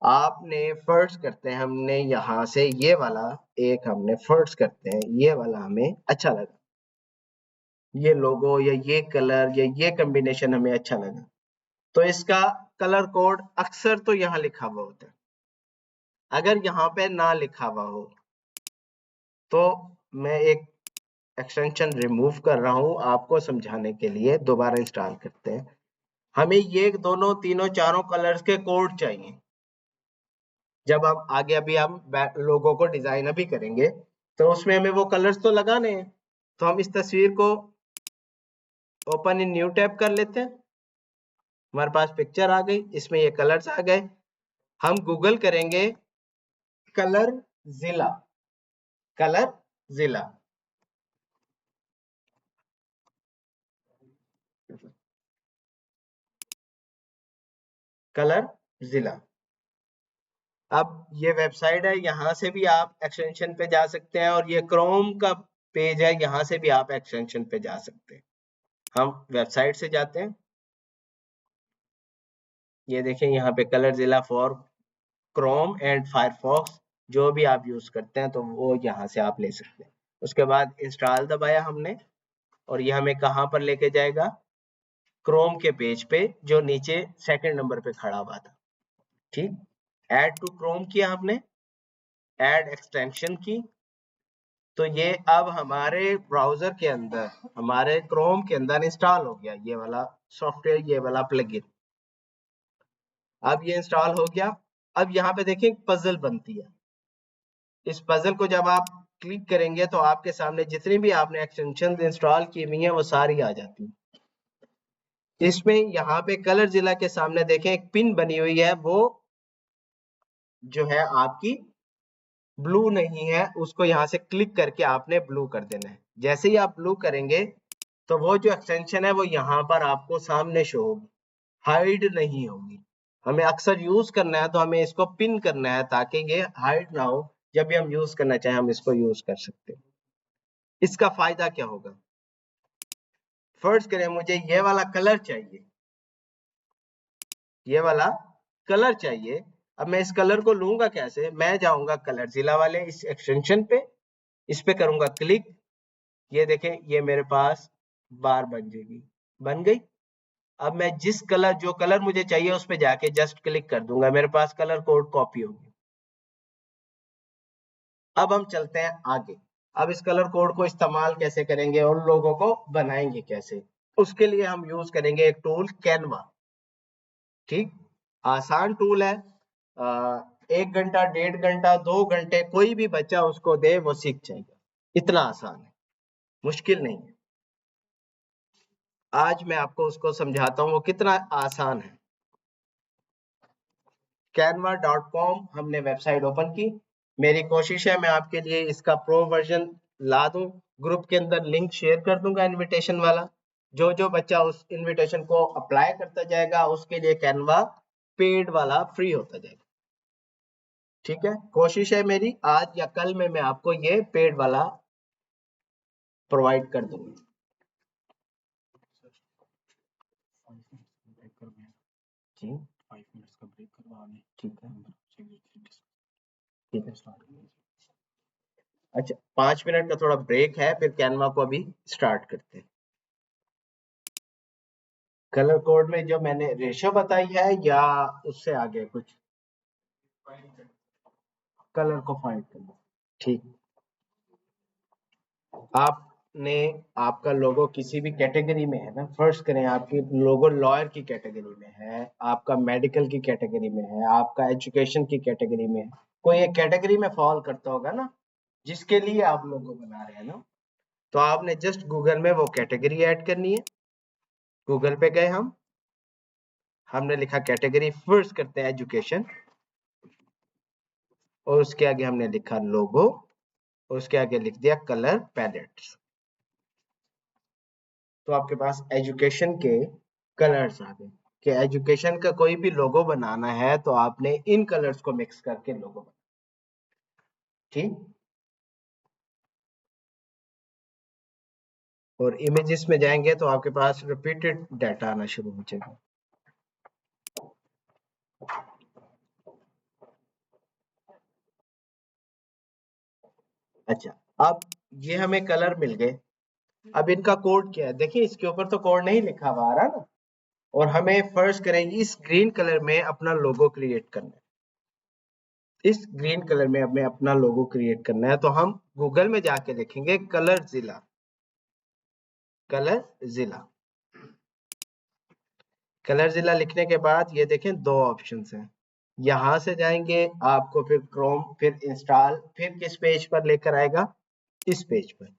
Speaker 1: आपने फर्स्ट करते हैं, हमने यहाँ से ये वाला एक हमने फर्स्ट करते हैं, ये वाला हमें अच्छा लगा, ये लोगो या ये कलर या ये कॉम्बिनेशन हमें अच्छा लगा, तो इसका कलर कोड अक्सर तो यहाँ लिखा हुआ होता है। अगर यहाँ पे ना लिखा हुआ हो तो मैं एक एक्सटेंशन रिमूव कर रहा हूँ आपको समझाने के लिए, दोबारा इंस्टॉल करते हैं। हमें ये दोनों तीनों चारों कलर्स के कोड चाहिए। जब हम आगे अभी हम लोगों को डिजाइन अभी करेंगे तो उसमें हमें वो कलर्स तो लगाने हैं। तो हम इस तस्वीर को ओपन इन न्यू टैब कर लेते हैं, हमारे पास पिक्चर आ गई, इसमें ये कलर्स आ गए। हम गूगल करेंगे कलर जिला, कलर जिला, कलर जिला। अब ये वेबसाइट है, यहाँ से भी आप एक्सटेंशन पे जा सकते हैं और ये क्रोम का पेज है, यहाँ से भी आप एक्सटेंशन पे जा सकते हैं। हम वेबसाइट से जाते हैं, ये देखें यहाँ पे कलरजिला फॉर क्रोम एंड फायरफॉक्स, जो भी आप यूज करते हैं तो वो यहाँ से आप ले सकते हैं। उसके बाद इंस्टॉल दबाया हमने और ये हमें कहाँ पर लेके जाएगा, क्रोम के पेज पे जो नीचे सेकंड नंबर पे खड़ा हुआ था। ठीक, ऐड टू क्रोम किया हमने, ऐड एक्सटेंशन की, तो ये अब हमारे ब्राउजर के अंदर, हमारे क्रोम के अंदर इंस्टॉल हो गया ये वाला सॉफ्टवेयर, ये वाला प्लगइन। अब ये इंस्टॉल हो गया। अब यहाँ पे देखिए पजल बनती है। इस पजल को जब आप क्लिक करेंगे तो आपके सामने जितनी भी आपने एक्सटेंशन इंस्टॉल की हुई है वो सारी आ जाती है। इसमें यहाँ पे कलरजिला के सामने देखें एक पिन बनी हुई है, वो जो है आपकी ब्लू नहीं है, उसको यहाँ से क्लिक करके आपने ब्लू कर देना है। जैसे ही आप ब्लू करेंगे तो वो जो एक्सटेंशन है वो यहाँ पर आपको सामने शो होगी, हाइड नहीं होगी। हमें अक्सर यूज करना है तो हमें इसको पिन करना है ताकि ये हाइड ना हो, जब भी हम यूज करना चाहें हम इसको यूज कर सकते हैं। इसका फायदा क्या होगा, फर्ज करें मुझे ये वाला कलर चाहिए, ये वाला कलर चाहिए। अब मैं इस कलर को लूंगा कैसे, मैं जाऊंगा कलरजिला वाले इस एक्सटेंशन पे, इस पे करूंगा क्लिक, ये देखें ये मेरे पास बार बन जाएगी, बन गई। अब मैं जिस कलर, जो कलर मुझे चाहिए उस पे जाके जस्ट क्लिक कर दूंगा, मेरे पास कलर कोड कॉपी होगी। अब हम चलते हैं आगे। अब इस कलर कोड को इस्तेमाल कैसे करेंगे और लोगों को बनाएंगे कैसे, उसके लिए हम यूज करेंगे एक टूल कैनवा। ठीक, आसान टूल है। 1 घंटा, 1.5 घंटा, 2 घंटे कोई भी बच्चा उसको दे वो सीख जाएगा, इतना आसान है, मुश्किल नहीं है। आज मैं आपको उसको समझाता हूँ वो कितना आसान है। canva.com हमने वेबसाइट ओपन की। मेरी कोशिश है मैं आपके लिए इसका प्रो वर्जन ला दूं, ग्रुप के अंदर लिंक शेयर कर दूंगा इनविटेशन वाला। जो जो बच्चा उस इनविटेशन को अप्लाई करता जाएगा उसके लिए कैनवा पेड वाला फ्री होता जाएगा। ठीक है, कोशिश है मेरी आज या कल में मैं आपको ये पेड वाला प्रोवाइड कर दूंगा। जी 5 मिनट्स का ब्रेक करवाने, ठीक है, ठीक है स्टार्ट। अच्छा 5 मिनट का थोड़ा ब्रेक है, फिर कैनवा को अभी स्टार्ट करते हैं। कलर कोड में जो मैंने रेशो बताई है या उससे आगे कुछ, कलर को फाइंड करना। ठीक, आपने, आपका लोगो किसी भी कैटेगरी में है ना, फर्स्ट करें आपकी लोगो लॉयर की कैटेगरी में है, आपका मेडिकल की कैटेगरी में है, आपका एजुकेशन की कैटेगरी में है, कोई एक कैटेगरी में फॉल करता होगा ना जिसके लिए आप लोगो बना रहे हैं ना, तो आपने जस्ट गूगल में वो कैटेगरी ऐड करनी है। गूगल पे गए हम, हमने लिखा कैटेगरी, फर्स्ट करते हैं एजुकेशन, और उसके आगे हमने लिखा लोगो, और उसके आगे लिख दिया कलर पैलेट्स। तो आपके पास एजुकेशन के कलर्स आ गए कि एजुकेशन का कोई भी लोगो बनाना है तो आपने इन कलर्स को मिक्स करके लोगो बनाना। ठीक, और इमेजेस में जाएंगे तो आपके पास रिपीटेड डाटा आना शुरू हो जाएगा। अच्छा, अब ये हमें कलर मिल गए, अब इनका कोड क्या है, देखिए इसके ऊपर तो कोड नहीं लिखा हुआ आ रहा ना, और हमें फर्स्ट करेंगे इस ग्रीन कलर में अपना लोगो क्रिएट करना है। इस ग्रीन कलर में हमें अपना लोगो क्रिएट करना है, तो हम गूगल में जाके लिखेंगे कलरजिला, कलरजिला। कलरजिला लिखने के बाद ये देखें दो ऑप्शंस हैं, यहां से जाएंगे आपको फिर क्रोम, फिर इंस्टॉल, फिर किस पेज पर लेकर आएगा, इस पेज पर।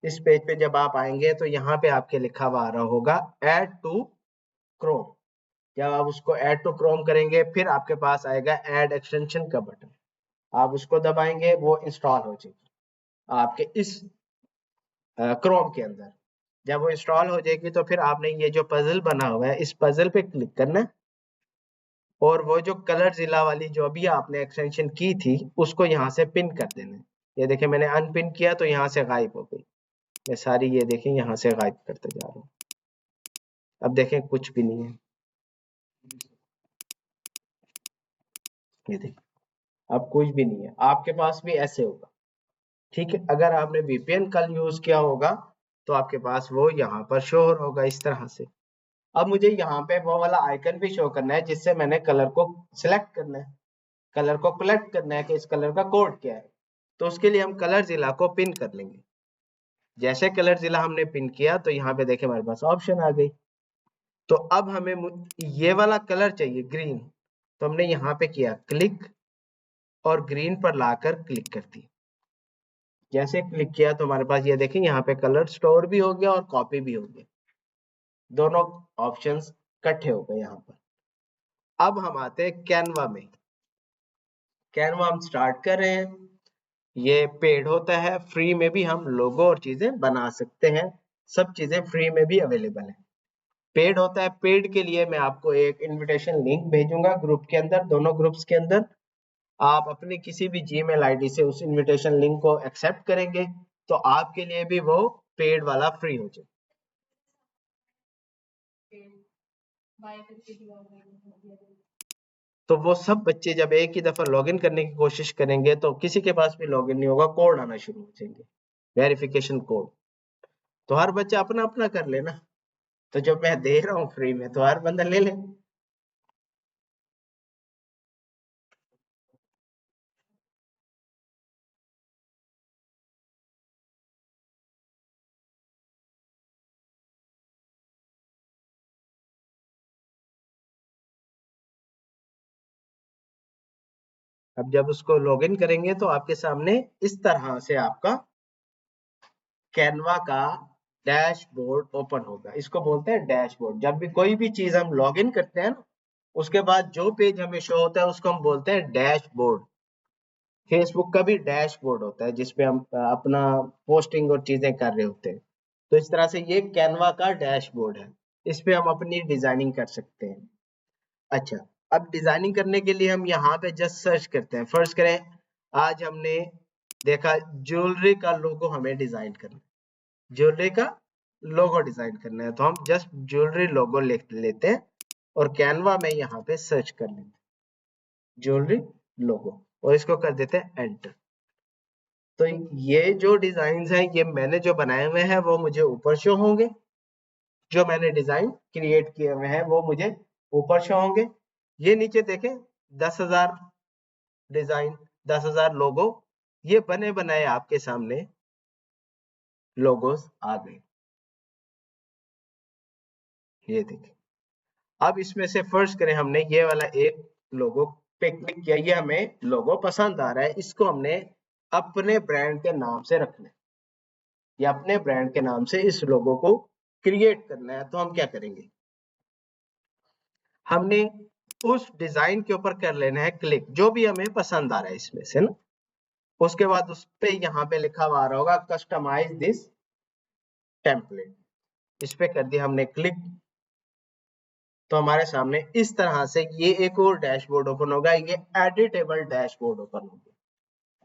Speaker 1: इस पेज पे जब आप आएंगे तो यहाँ पे आपके लिखा हुआ आ रहा होगा ऐड टू क्रोम। जब आप उसको ऐड टू क्रोम करेंगे फिर आपके पास आएगा ऐड एक्सटेंशन का बटन, आप उसको दबाएंगे वो इंस्टॉल हो जाएगी आपके इस क्रोम के अंदर। जब वो इंस्टॉल हो जाएगी तो फिर आपने ये जो पजल बना हुआ है इस पजल पे क्लिक करना है, और वो जो कलरजिला वाली जो अभी आपने एक्सटेंशन की थी उसको यहाँ से पिन कर देना है। ये देखें मैंने अनपिन किया तो यहाँ से गायब हो गई, मैं सारी ये देखें यहाँ से गायब करते जा रहा हूँ। अब देखें कुछ भी नहीं है, ये देखिए अब कुछ भी नहीं है, आपके पास भी ऐसे होगा। ठीक है, अगर आपने VPN कल यूज किया होगा तो आपके पास वो यहाँ पर शो होगा इस तरह से। अब मुझे यहाँ पे वो वाला आइकन भी शो करना है जिससे मैंने कलर को सिलेक्ट करना है, कलर को कलेक्ट करना है कि इस कलर का कोड क्या है। तो उसके लिए हम कलर जिला को पिन कर लेंगे। जैसे कलर जिला हमने पिन किया तो यहाँ पे देखे हमारे पास ऑप्शन आ गई। तो अब हमें ये वाला कलर चाहिए ग्रीन, तो हमने यहाँ पे किया क्लिक और ग्रीन पर लाकर क्लिक कर दी। जैसे क्लिक किया तो हमारे पास ये देखें यहाँ पे कलर स्टोर भी हो गया और कॉपी भी हो गया, दोनों ऑप्शंस इकट्ठे हो गए यहाँ पर। अब हम आते हैं कैनवा में। कैनवा हम स्टार्ट कर रहे हैं। ये पेड होता है, फ्री में भी हम लोगो और चीजें बना सकते हैं, सब चीजें फ्री में भी अवेलेबल है। पेड होता है, पेड के लिए मैं आपको एक इनविटेशन लिंक भेजूंगा ग्रुप के अंदर, दोनों ग्रुप्स के अंदर। आप अपनी किसी भी जीमेल आईडी से उस इनविटेशन लिंक को एक्सेप्ट करेंगे तो आपके लिए भी वो पेड वाला फ्री हो जाए। तो वो सब बच्चे जब एक ही दफा लॉगिन करने की कोशिश करेंगे तो किसी के पास भी लॉगिन नहीं होगा, कोड आना शुरू हो जाएंगे, वेरिफिकेशन कोड। तो हर बच्चा अपना अपना कर लेना। तो जब मैं दे रहा हूँ फ्री में तो हर बंदा ले ले। अब जब उसको लॉगिन करेंगे तो आपके सामने इस तरह से आपका कैनवा का डैशबोर्ड ओपन होगा। इसको बोलते हैं डैशबोर्ड। जब भी कोई भी चीज हम लॉगिन करते हैं ना, उसके बाद जो पेज हमें शो होता है उसको हम बोलते हैं डैशबोर्ड। फेसबुक का भी डैशबोर्ड होता है जिसपे हम अपना पोस्टिंग और चीजें कर रहे होते हैं। तो इस तरह से ये कैनवा का डैशबोर्ड है, इस पे हम अपनी डिजाइनिंग कर सकते हैं। अच्छा, अब डिजाइनिंग करने के लिए हम यहाँ पे जस्ट सर्च करते हैं। फर्स्ट करें, आज हमने देखा ज्वेलरी का लोगो हमें डिजाइन करना है, ज्वेलरी का लोगो डिजाइन करना है, तो हम जस्ट ज्वेलरी लोगो लिख लेते हैं और कैनवा में यहाँ पे सर्च कर लेते हैं ज्वेलरी लोगो और इसको कर देते हैं एंटर। तो ये जो डिजाइन हैं ये मैंने जो बनाए हुए हैं वो मुझे ऊपर शो होंगे, जो मैंने डिजाइन क्रिएट किए हुए हैं वो मुझे ऊपर शो होंगे। ये नीचे देखें 10,000 डिजाइन, 10,000 लोगो, ये बने बनाए आपके सामने लोगोस आ गए। ये देखिए, अब इसमें से फर्स्ट करें, हमने ये वाला एक लोगो पे क्लिक किया, ये हमें लोगो पसंद आ रहा है, इसको हमने अपने ब्रांड के नाम से रखना है या अपने ब्रांड के नाम से इस लोगो को क्रिएट करना है। तो हम क्या करेंगे, हमने उस डिजाइन के ऊपर कर लेना है क्लिक, जो भी हमें पसंद आ रहा है इसमें से ना। उसके बाद उस पे यहाँ पे लिखा हुआ आ रहा होगा कस्टमाइज दिस टेम्पलेट, इस पे कर दिया हमने क्लिक। तो हमारे सामने इस तरह से ये एक और डैशबोर्ड ओपन होगा, ये एडिटेबल डैशबोर्ड ओपन होगा।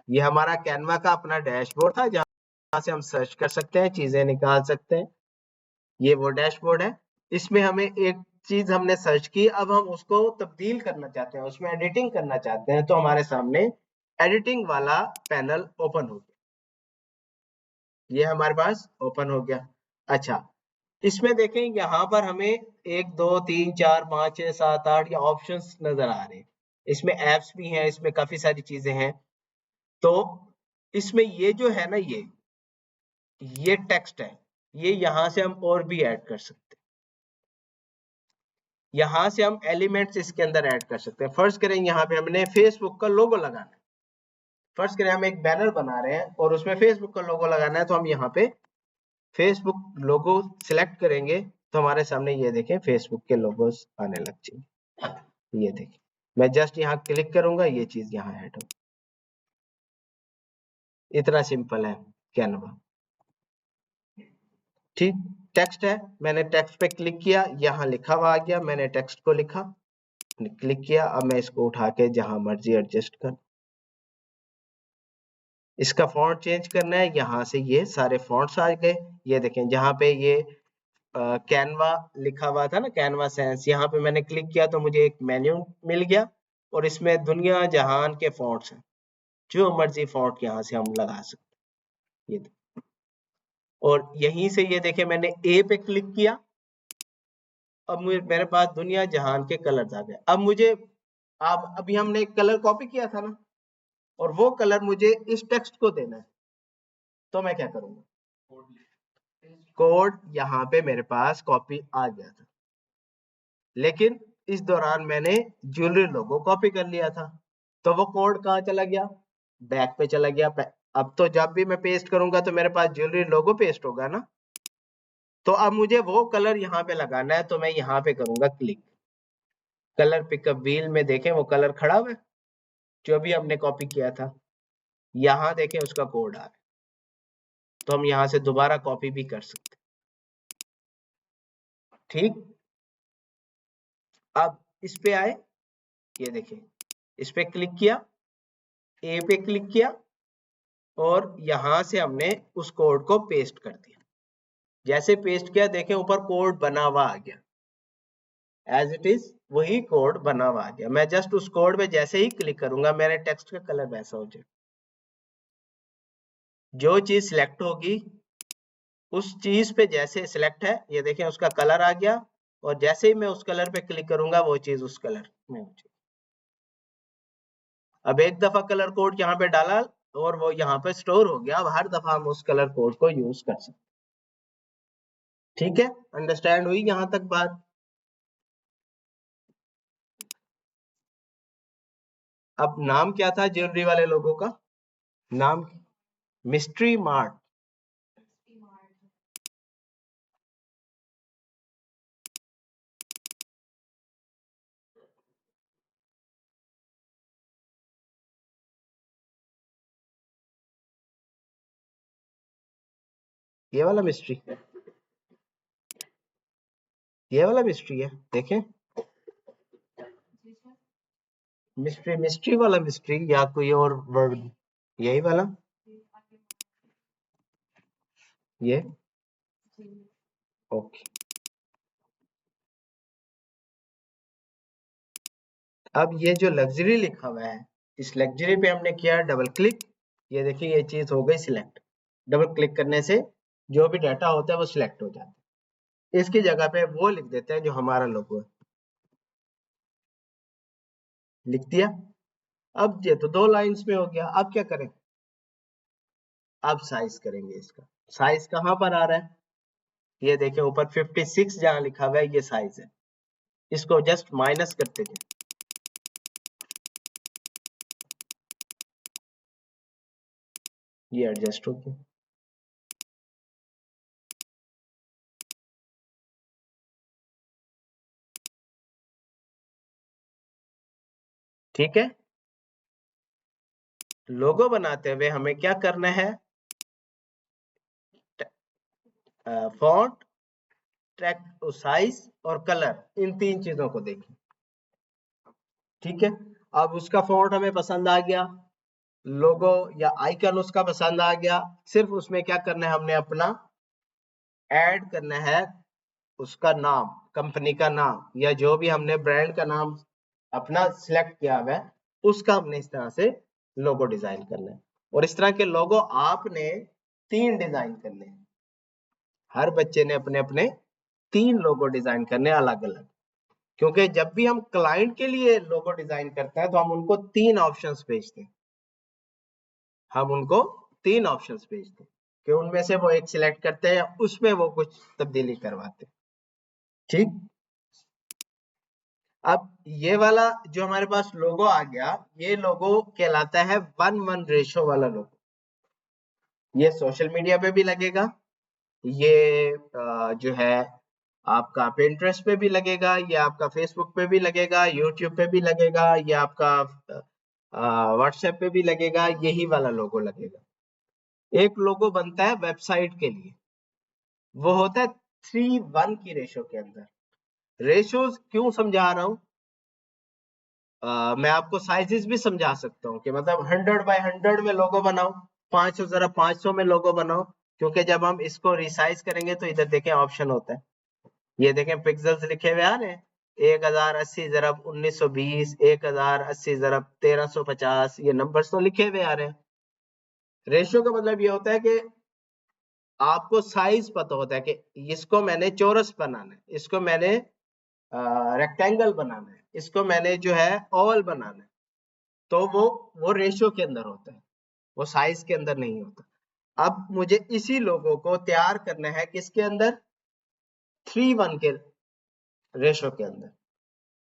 Speaker 1: ये हमारा कैनवा का अपना डैशबोर्ड था जहां से हम सर्च कर सकते हैं, चीजें निकाल सकते हैं। ये वो डैशबोर्ड है। इसमें हमें एक चीज हमने सर्च की, अब हम उसको तब्दील करना चाहते हैं, उसमें एडिटिंग करना चाहते हैं, तो हमारे सामने एडिटिंग वाला पैनल ओपन हो गया। ये हमारे पास ओपन हो गया। अच्छा, इसमें देखें यहाँ पर हमें 1 2 3 4 5 6 7 8 ये ऑप्शंस नजर आ रहे हैं। इसमें एप्स भी हैं, इसमें काफी सारी चीजें हैं। तो इसमें ये जो है ना, ये टेक्स्ट है, ये यहाँ से हम और भी ऐड कर सकते हैं। यहाँ से हम एलिमेंट्स इसके अंदर ऐड कर सकते हैं। फर्स्ट करें, यहाँ पे हमने फेसबुक का लोगो लगाना है। फर्स्ट करें, हम एक बैनर बना रहे हैं और उसमें फेसबुक का लोगो लगाना है, तो हम यहाँ पे फेसबुक लोगो सिलेक्ट करेंगे तो हमारे सामने ये देखें फेसबुक के लोगोस आने लग जाएंगे। ये देखिए, मैं जस्ट यहाँ क्लिक करूंगा, ये चीज यहाँ ऐड हो। इतना सिंपल है कैनवा। ठीक, टेक्स्ट है, मैंने टेक्स्ट पे क्लिक किया, यहाँ लिखा हुआ आ गया, मैंने टेक्स्ट को लिखा, क्लिक किया। अब मैं इसको उठा के जहां मर्जी एडजस्ट कर, इसका फॉन्ट चेंज करना है, यहाँ से ये सारे फॉन्ट्स आ गए। ये देखें जहां पे ये कैनवा लिखा हुआ था ना, कैनवा सेंस, यहाँ पे मैंने क्लिक किया तो मुझे एक मेन्यू मिल गया और इसमें दुनिया जहान के फॉन्ट्स हैं, जो मर्जी फॉन्ट यहाँ से हम लगा सकते हैं। ये और यहीं से ये देखें मैंने ए पे क्लिक किया, अब मेरे पास दुनिया जहान के कलर्स आ गए। अब मुझे अब अभी हमने एक कलर कॉपी किया था ना, और वो कलर मुझे इस टेक्स्ट को देना है, तो मैं क्या करूंगा, कोड यहाँ पे मेरे पास कॉपी आ गया था, लेकिन इस दौरान मैंने ज्वेलरी लोगो कॉपी कर लिया था, तो वो कोड कहाँ चला गया, बैक पे चला गया। अब तो जब भी मैं पेस्ट करूंगा तो मेरे पास ज्वेलरी लोगो पेस्ट होगा ना, तो अब मुझे वो कलर यहाँ पे लगाना है, तो मैं यहाँ पे करूंगा क्लिक, कलर पिकअप व्हील में देखें वो कलर खड़ा हुआ है जो भी हमने कॉपी किया था, यहाँ देखें उसका कोड आ रहा है, तो हम यहाँ से दोबारा कॉपी भी कर सकते हैं। ठीक, अब इस पे आए, ये देखें इस पे क्लिक किया, ए पे क्लिक किया, और यहां से हमने उस कोड को पेस्ट कर दिया। जैसे पेस्ट किया देखें ऊपर कोड बना हुआ आ गया, एज इट इज वही कोड बना हुआ आ गया। मैं जस्ट उस कोड पे जैसे ही क्लिक करूंगा मेरे टेक्स्ट का कलर वैसा हो जाएगा। जो चीज सिलेक्ट होगी उस चीज पे जैसे सिलेक्ट है, ये देखें उसका कलर आ गया, और जैसे ही मैं उस कलर पे क्लिक करूंगा वो चीज उस कलर में हो जाएगी। अब एक दफा कलर कोड यहाँ पे डाला और वो यहाँ पे स्टोर हो गया, अब हर दफा हम उस कलर कोड को यूज कर सकते। ठीक है, अंडरस्टैंड हुई यहां तक बात। अब नाम क्या था ज्वेलरी वाले लोगों का, नाम मिस्ट्री मार्ट। ये वाला मिस्ट्री, ये वाला मिस्ट्री है, देखें मिस्ट्री, मिस्ट्री वाला मिस्ट्री या कोई और वर्ड, यही वाला, ये ओके। अब ये जो लग्जरी लिखा हुआ है, इस लग्जरी पे हमने किया डबल क्लिक, ये देखिए ये चीज हो गई सिलेक्ट। डबल क्लिक करने से जो भी डाटा होता है वो सिलेक्ट हो जाता है। इसकी जगह पे वो लिख देते हैं जो हमारा लोगो है, लिख दिया। अब ये तो 2 लाइंस में हो गया, अब क्या करें, अब साइज करेंगे इसका। साइज कहां पर आ रहा है, ये देखें ऊपर 56 जहां लिखा हुआ है ये साइज है, इसको जस्ट माइनस करते जाए, ये एडजस्ट हो गया। ठीक है, लोगो बनाते हुए हमें क्या करना है, फॉन्ट, ट्रैक, साइज और कलर, इन 3 चीजों को देखें। ठीक है, अब उसका फॉन्ट हमें पसंद आ गया, लोगो या आइकन उसका पसंद आ गया, सिर्फ उसमें क्या करना है, हमने अपना ऐड करना है उसका नाम, कंपनी का नाम, या जो भी हमने ब्रांड का नाम अपना सिलेक्ट किया हुआ है उसका हमने इस तरह से लोगो डिजाइन करना है। और इस तरह के लोगो आपने 3 डिजाइन करने हैं, हर बच्चे ने अपने अपने 3 लोगो डिजाइन करने अलग अलग, क्योंकि जब भी हम क्लाइंट के लिए लोगो डिजाइन करते हैं तो हम उनको 3 ऑप्शंस भेजते हैं, हम उनको 3 ऑप्शंस भेजते हैं कि उनमें से वो एक सिलेक्ट करते हैं, उसमें वो कुछ तब्दीली करवाते हैं। ठीक, अब ये वाला जो हमारे पास लोगो आ गया, ये लोगो कहलाता है 1:1 रेशो वाला लोगो। ये सोशल मीडिया पे भी लगेगा, ये जो है आपका पिंटरेस्ट पे भी लगेगा, ये आपका फेसबुक पे भी लगेगा, यूट्यूब पे भी लगेगा, ये आपका व्हाट्सएप पे भी लगेगा, यही वाला लोगो लगेगा। एक लोगो बनता है वेबसाइट के लिए, वो होता है 3:1 की रेशो के अंदर। रेशोज क्यों समझा रहा हूं, मैं आपको साइजेस भी समझा सकता हूँ कि मतलब 100x100 में लोगो बनाओ, 500 जरा 500 में लोगो बनाओ, क्योंकि जब हम इसको रिसाइज करेंगे तो इधर देखें ऑप्शन होता है, ये देखें पिक्सेल्स लिखे हुए आ रहे हैं, 1080 ज़रब 1920, 1080 ज़रब 1350, ये नंबर्स तो लिखे हुए आ रहे हैं। रेशियो का मतलब ये होता है कि आपको साइज पता होता है कि इसको मैंने चौरस बनाना है, इसको मैंने रेक्टेंगल बनाना है, इसको मैंने जो है ओवल बनाना है, तो वो रेशियो के अंदर होता है, वो साइज के अंदर नहीं होता। अब मुझे इसी लोगों को तैयार करना है किसके अंदर, 3:1 के रेशियो के अंदर।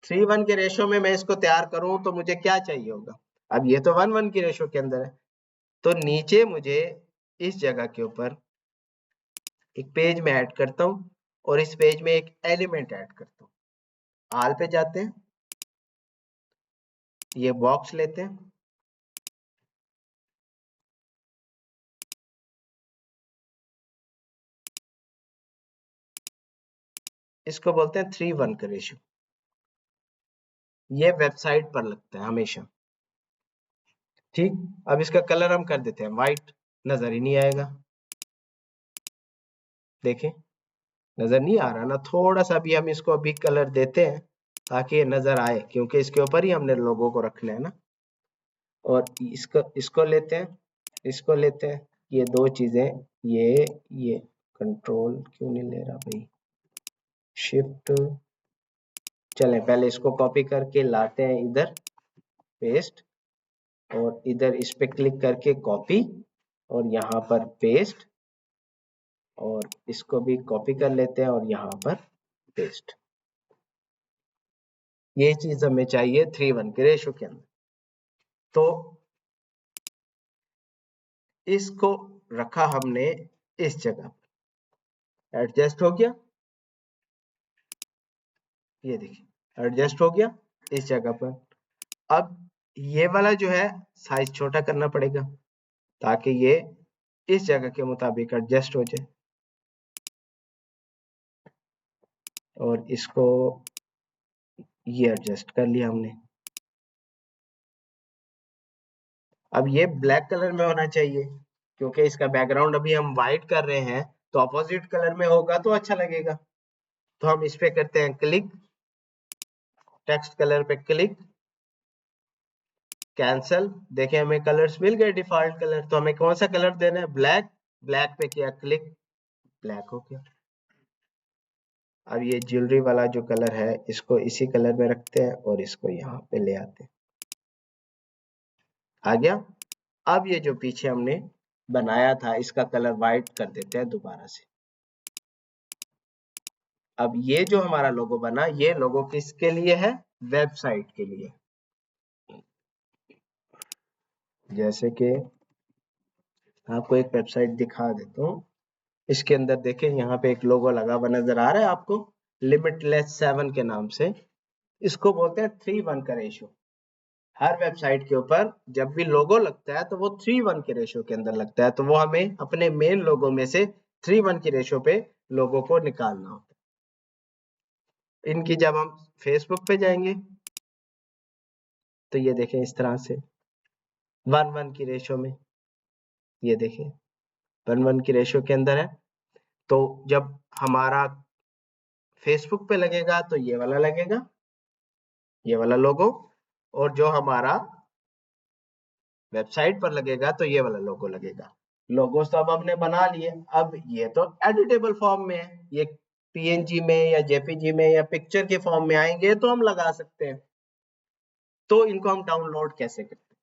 Speaker 1: 3:1 के रेशियो में मैं इसको तैयार करूं तो मुझे क्या चाहिए होगा। अब ये तो 1:1 की रेशियो के अंदर है, तो नीचे मुझे इस जगह के ऊपर एक पेज में ऐड करता हूं और इस पेज में एक एलिमेंट ऐड करता हूं। आल पे जाते हैं, ये बॉक्स लेते हैं, इसको बोलते हैं 3:1 का रेशियो। ये वेबसाइट पर लगता है हमेशा, ठीक। अब इसका कलर हम कर देते हैं व्हाइट, नजर ही नहीं आएगा, देखें नजर नहीं आ रहा ना। थोड़ा सा भी हम इसको अभी कलर देते हैं ताकि ये नजर आए, क्योंकि इसके ऊपर ही हमने लोगों को रखना है ना। और इसको लेते हैं, इसको लेते हैं, ये दो चीजें, ये कंट्रोल क्यों नहीं ले रहा भाई, शिफ्ट, चलें पहले इसको कॉपी करके लाते हैं इधर, पेस्ट, और इधर इस पे क्लिक करके कॉपी और यहाँ पर पेस्ट, और इसको भी कॉपी कर लेते हैं और यहाँ पर पेस्ट। ये चीज हमें चाहिए 3:1 के रेशियो के अंदर। तो इसको रखा हमने इस जगह पर, एडजस्ट हो गया, ये देखिए एडजस्ट हो गया इस जगह पर। अब ये वाला जो है साइज छोटा करना पड़ेगा ताकि ये इस जगह के मुताबिक एडजस्ट हो जाए, और इसको ये एडजस्ट कर लिया हमने। अब ये ब्लैक कलर में होना चाहिए क्योंकि इसका बैकग्राउंड अभी हम व्हाइट कर रहे हैं, तो अपोजिट कलर में होगा तो अच्छा लगेगा। तो हम इस पे करते हैं क्लिक, टेक्स्ट कलर पे क्लिक, कैंसल, देखें हमें कलर्स मिल गए डिफॉल्ट कलर। तो हमें कौन सा कलर देना है, ब्लैक, ब्लैक पे किया क्लिक, ब्लैक हो गया। अब ये ज्वेलरी वाला जो कलर है इसको इसी कलर में रखते हैं और इसको यहाँ पे ले आते हैं, आ गया। अब ये जो पीछे हमने बनाया था इसका कलर व्हाइट कर देते हैं दोबारा से। अब ये जो हमारा लोगो बना, ये लोगो किसके लिए है, वेबसाइट के लिए। जैसे कि आपको एक वेबसाइट दिखा देता हूँ, इसके अंदर देखें यहाँ पे एक लोगो लगा हुआ नजर आ रहा है आपको, लिमिटलेस 7 के नाम से। इसको बोलते हैं 3:1 का रेशियो। हर वेबसाइट के ऊपर जब भी लोगो लगता है तो वो 3:1 के रेशियो के अंदर लगता है, तो वो हमें अपने मेन लोगो में से 3:1 की रेशियो पे लोगो को निकालना होता है। इनकी जब हम फेसबुक पे जाएंगे तो ये देखें इस तरह से 1:1 की रेशियो में, ये देखें 1:1 की रेशियो के अंदर है। तो जब हमारा फेसबुक पे लगेगा तो ये वाला लगेगा, ये वाला लोगो, और जो हमारा वेबसाइट पर लगेगा तो ये वाला लोगो लगेगा। लोगोस तो अब हमने बना लिए, अब ये तो एडिटेबल फॉर्म में है, ये पीएनजी में या जेपीजी में या पिक्चर के फॉर्म में आएंगे तो हम लगा सकते हैं। तो इनको हम डाउनलोड कैसे करते हैं,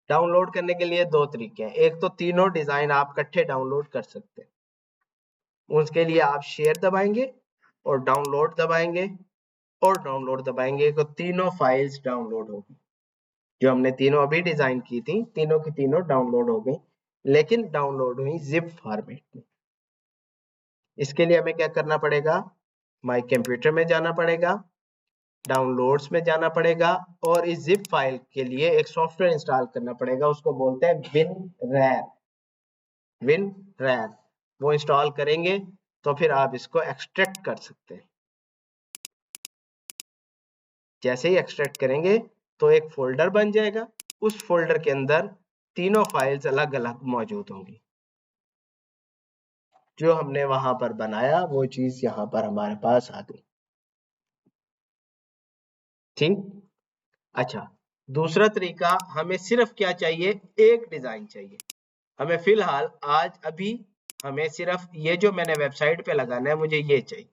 Speaker 1: डाउनलोड करने के लिए दो तरीके हैं। एक तो तीनों डिजाइन आप इकट्ठे डाउनलोड कर सकते हैं, उसके लिए आप शेयर दबाएंगे और डाउनलोड दबाएंगे और डाउनलोड दबाएंगे तो तीनों फाइल्स डाउनलोड होगी। जो हमने तीनों अभी डिजाइन की थी तीनों की तीनों डाउनलोड हो गई, लेकिन डाउनलोड हुई जिप फॉर्मेट में। इसके लिए हमें क्या करना पड़ेगा, माय कंप्यूटर में जाना पड़ेगा, डाउनलोड्स में जाना पड़ेगा, और इस जिप फाइल के लिए एक सॉफ्टवेयर इंस्टॉल करना पड़ेगा, उसको बोलते हैं विनरैर। विनरैर वो इंस्टॉल करेंगे तो फिर आप इसको एक्सट्रैक्ट कर सकते हैं। जैसे ही एक्सट्रैक्ट करेंगे तो एक फोल्डर बन जाएगा, उस फोल्डर के अंदर तीनों फाइल्स अलग अलग मौजूद होंगी। जो हमने वहां पर बनाया वो चीज यहाँ पर हमारे पास आ गई। ठीक। अच्छा, दूसरा तरीका, हमें सिर्फ क्या चाहिए, एक डिजाइन चाहिए। हमें फिलहाल आज अभी हमें सिर्फ ये जो मैंने वेबसाइट पे लगाना है, मुझे ये चाहिए,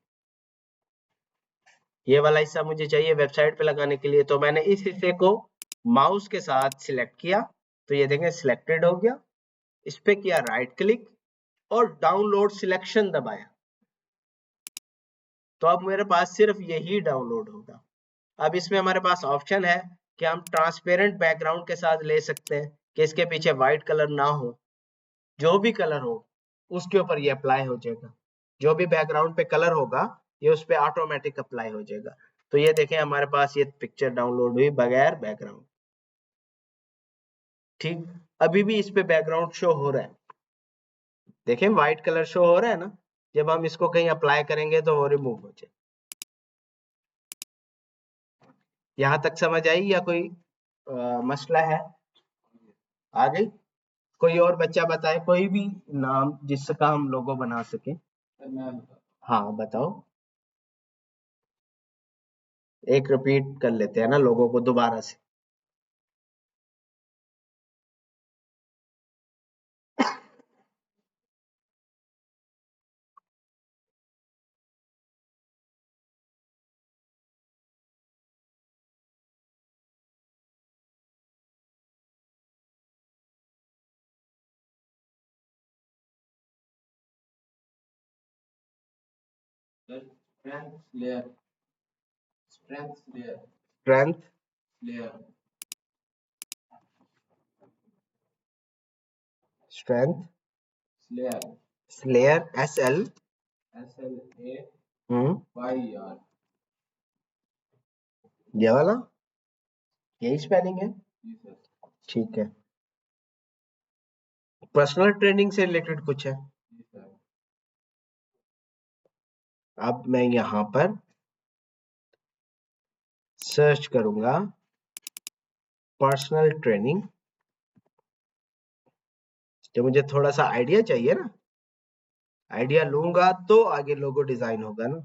Speaker 1: ये वाला हिस्सा मुझे चाहिए वेबसाइट पे लगाने के लिए। तो मैंने इस हिस्से को माउस के साथ सिलेक्ट किया, तो ये देखें सिलेक्टेड हो गया। इस पे किया राइट क्लिक और डाउनलोड सिलेक्शन दबाया, तो अब मेरे पास सिर्फ यही डाउनलोड होगा। अब इसमें हमारे पास ऑप्शन है कि हम ट्रांसपेरेंट बैकग्राउंड के साथ ले सकते हैं कि इसके पीछे व्हाइट कलर ना हो, जो भी कलर हो उसके ऊपर ये अप्लाई हो जाएगा। जो भी बैकग्राउंड पे कलर होगा ये उस पे ऑटोमेटिक अप्लाई हो जाएगा। तो ये देखें हमारे पास ये पिक्चर डाउनलोड हुई बगैर बैकग्राउंड। ठीक, अभी भी इस पे बैकग्राउंड शो हो रहा है, देखें व्हाइट कलर शो हो रहा है ना। जब हम इसको कहीं अप्लाई करेंगे तो वो रिमूव हो जाए। यहाँ तक समझ आई या कोई मसला है? आ गई? कोई और बच्चा बताए कोई भी नाम जिसका हम लोगो बना सके।
Speaker 2: सर मैं बताता
Speaker 1: हाँ बताओ। एक रिपीट कर लेते हैं ना लोगों को दोबारा से।
Speaker 2: हूँ। Strength
Speaker 1: strength
Speaker 2: layer
Speaker 1: strength
Speaker 2: layer
Speaker 1: slayer SL।
Speaker 2: SLA
Speaker 1: हम्म,
Speaker 2: YR।
Speaker 1: ये वाला, यही स्पेलिंग है?
Speaker 2: जी सर।
Speaker 1: ठीक है। पर्सनल ट्रेनिंग से रिलेटेड कुछ है?
Speaker 2: जी सर।
Speaker 1: अब मैं यहाँ पर सर्च करूंगा पर्सनल ट्रेनिंग, तो मुझे थोड़ा सा आइडिया चाहिए ना, आइडिया लूंगा तो आगे लोगो डिजाइन होगा ना।